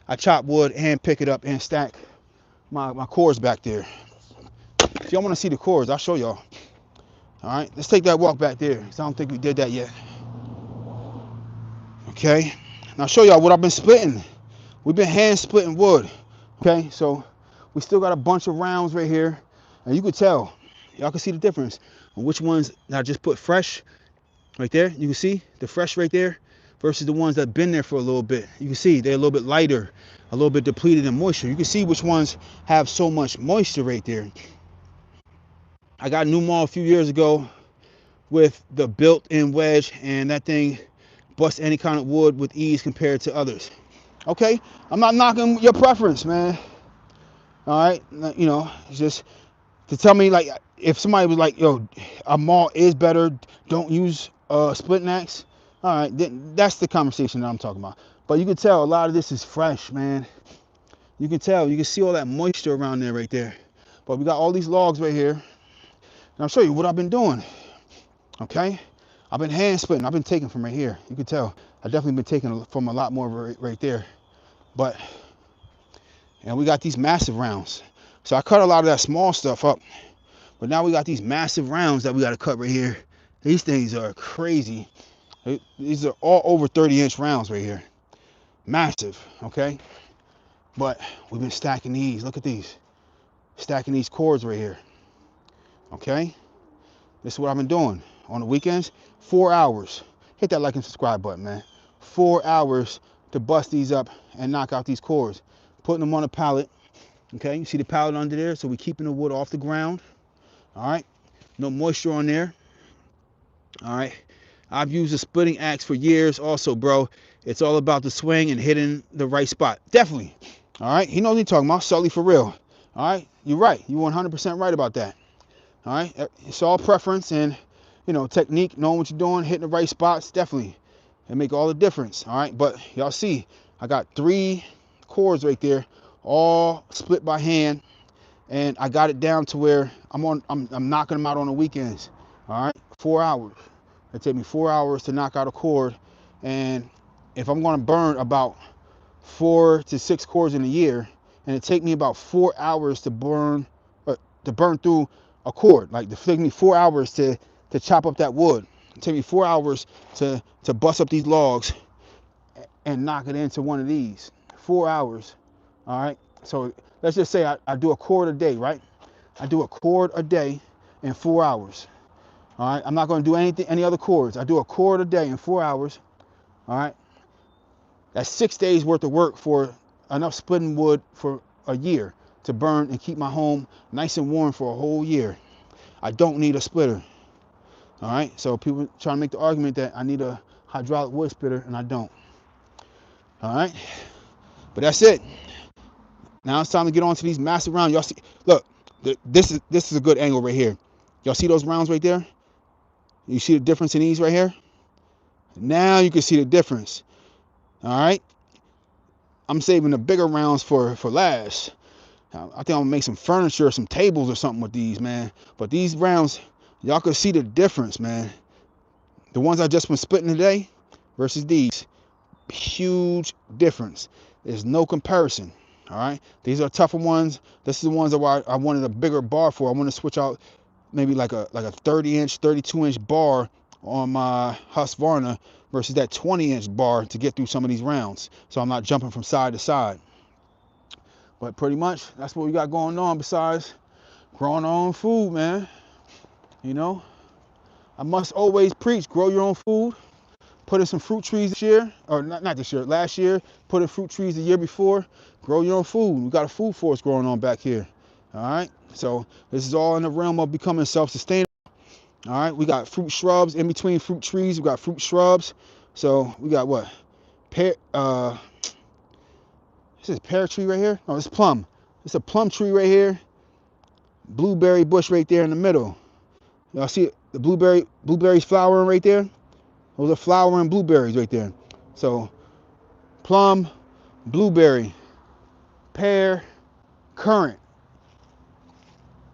I chop wood and pick it up and stack my cores back there. If y'all want to see the cores, I'll show y'all. All right. Let's take that walk back there, because I don't think we did that yet. Okay. Now I'll show y'all what I've been splitting. We've been hand splitting wood. Okay. So we still got a bunch of rounds right here. And you could tell. Y'all can see the difference on which ones that I just put fresh right there. You can see the fresh right there versus the ones that have been there for a little bit. You can see they're a little bit lighter, a little bit depleted in moisture. You can see which ones have so much moisture right there. I got a new maul a few years ago with the built-in wedge, and that thing busts any kind of wood with ease compared to others. Okay, I'm not knocking your preference, man. All right, you know, it's just to tell me, like, if somebody was like, yo, a maul is better, don't use a splitting axe. All right, that's the conversation that I'm talking about. But you can tell a lot of this is fresh, man. You can tell, you can see all that moisture around there right there. But we got all these logs right here. And I'll show you what I've been doing. Okay, I've been hand splitting. I've been taking from right here. You can tell I've definitely been taking from a lot more right there. But, and we got these massive rounds. So I cut a lot of that small stuff up. But now we got these massive rounds that we got to cut right here. These things are crazy. These are all over 30-inch rounds right here. Massive, okay? But we've been stacking these. Look at these. stacking these cords right here. Okay, this is what I've been doing on the weekends. 4 hours. Hit that like and subscribe button, man. 4 hours to bust these up and knock out these cords. Putting them on a pallet. Okay, you see the pallet under there, so we're keeping the wood off the ground. All right, no moisture on there. All right, I've used a splitting axe for years also, bro. It's all about the swing and hitting the right spot. Definitely. All right, he knows what he's talking about. Sully for real. All right, you're right. You're 100% right about that. All right, it's all preference and, technique, knowing what you're doing, hitting the right spots, definitely. It make all the difference. All right, but y'all see, I got 3 cords right there, all split by hand, and I got it down to where I'm knocking them out on the weekends. All right, 4 hours. It take me 4 hours to knock out a cord, and if I'm going to burn about 4 to 6 cords in a year, and it take me about 4 hours to burn through a cord, like it take me 4 hours to chop up that wood. It take me 4 hours to bust up these logs and knock it into one of these. 4 hours. All right, so let's just say I do a cord a day, right? I do a cord a day in 4 hours. All right, I'm not going to do any other cords. I do a cord a day in 4 hours. All right, that's 6 days worth of work for enough splitting wood for a year to burn and keep my home nice and warm for a whole year. I don't need a splitter. All right, so people trying to make the argument that I need a hydraulic wood splitter, and I don't. All right, but that's it. Now it's time to get on to these massive rounds. Y'all see, look, this is a good angle right here. Y'all see those rounds right there? You see the difference in these right here? Now you can see the difference. All right, I'm saving the bigger rounds for last. I think I'm gonna make some furniture, some tables or something with these, man. But these rounds, y'all can see the difference, man. The ones I just been splitting today versus these, huge difference. There's no comparison. All right, these are tougher ones. This is the ones that I wanted a bigger bar for. I want to switch out maybe like a 30-inch, 32-inch bar on my Husqvarna versus that 20-inch bar to get through some of these rounds, so I'm not jumping from side to side. But pretty much that's what we got going on besides growing our own food, man. I must always preach, grow your own food. Put in some fruit trees this year, or not this year, last year. Put in fruit trees the year before. Grow your own food. We got a food forest growing on back here. All right, so this is all in the realm of becoming self-sustainable. All right, we got fruit shrubs in between fruit trees. We got fruit shrubs. So we got what? Pear. This is pear tree right here. No, it's plum. It's a plum tree right here. Blueberry bush right there in the middle. Y'all see it? The blueberries flowering right there. Those are flowering blueberries right there. So plum, blueberry, pear, currant,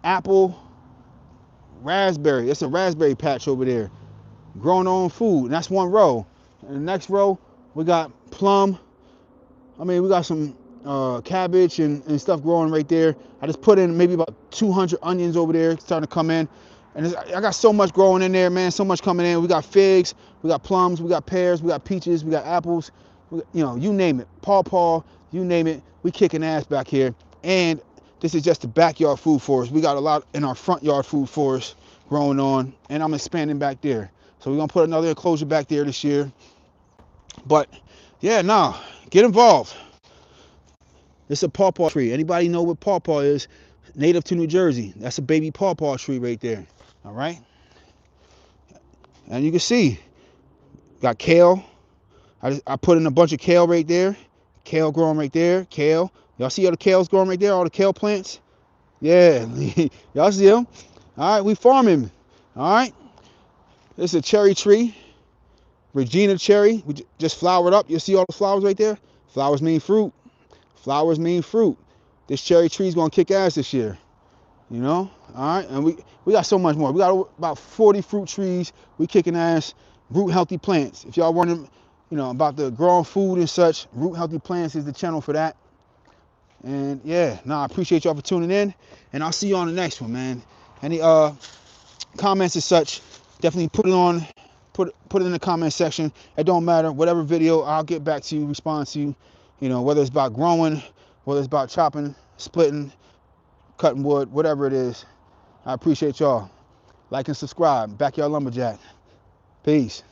apple, raspberry. It's a raspberry patch over there. Growing our own food. And that's one row. And the next row, we got plum. We got some cabbage and stuff growing right there. I just put in maybe about 200 onions over there starting to come in. And I got so much growing in there, man. So much coming in. We got figs, we got plums, we got pears, we got peaches, we got apples. You name it. Pawpaw, you name it. We kicking ass back here. And this is just the backyard food forest. We got a lot in our front yard food forest growing on. And I'm expanding back there. So we're going to put another enclosure back there this year. But, yeah, get involved. It's a pawpaw tree. Anybody know what pawpaw is? Native to New Jersey. That's a baby pawpaw tree right there. All right. And you can see, got kale. I put in a bunch of kale right there. Kale growing right there. Kale. Y'all see all the kale's growing right there? All the kale plants? Yeah. Y'all see them? All right. We farming. All right. This is a cherry tree. Regina cherry. We just flowered up. You see all the flowers right there? Flowers mean fruit. Flowers mean fruit. This cherry tree is going to kick ass this year. All right, and we got so much more. We got about 40 fruit trees. We kicking ass. Root healthy plants. If y'all wondering, about the growing food and such, Root Healthy Plants is the channel for that. And yeah, I appreciate y'all for tuning in, and I'll see you on the next one, man. Any comments and such, definitely put it in the comment section. It don't matter. Whatever video, I'll get back to you, respond to you. Whether it's about growing, whether it's about chopping, splitting, cutting wood, whatever it is. I appreciate y'all. Like and subscribe. Backyard Lumberjack. Peace.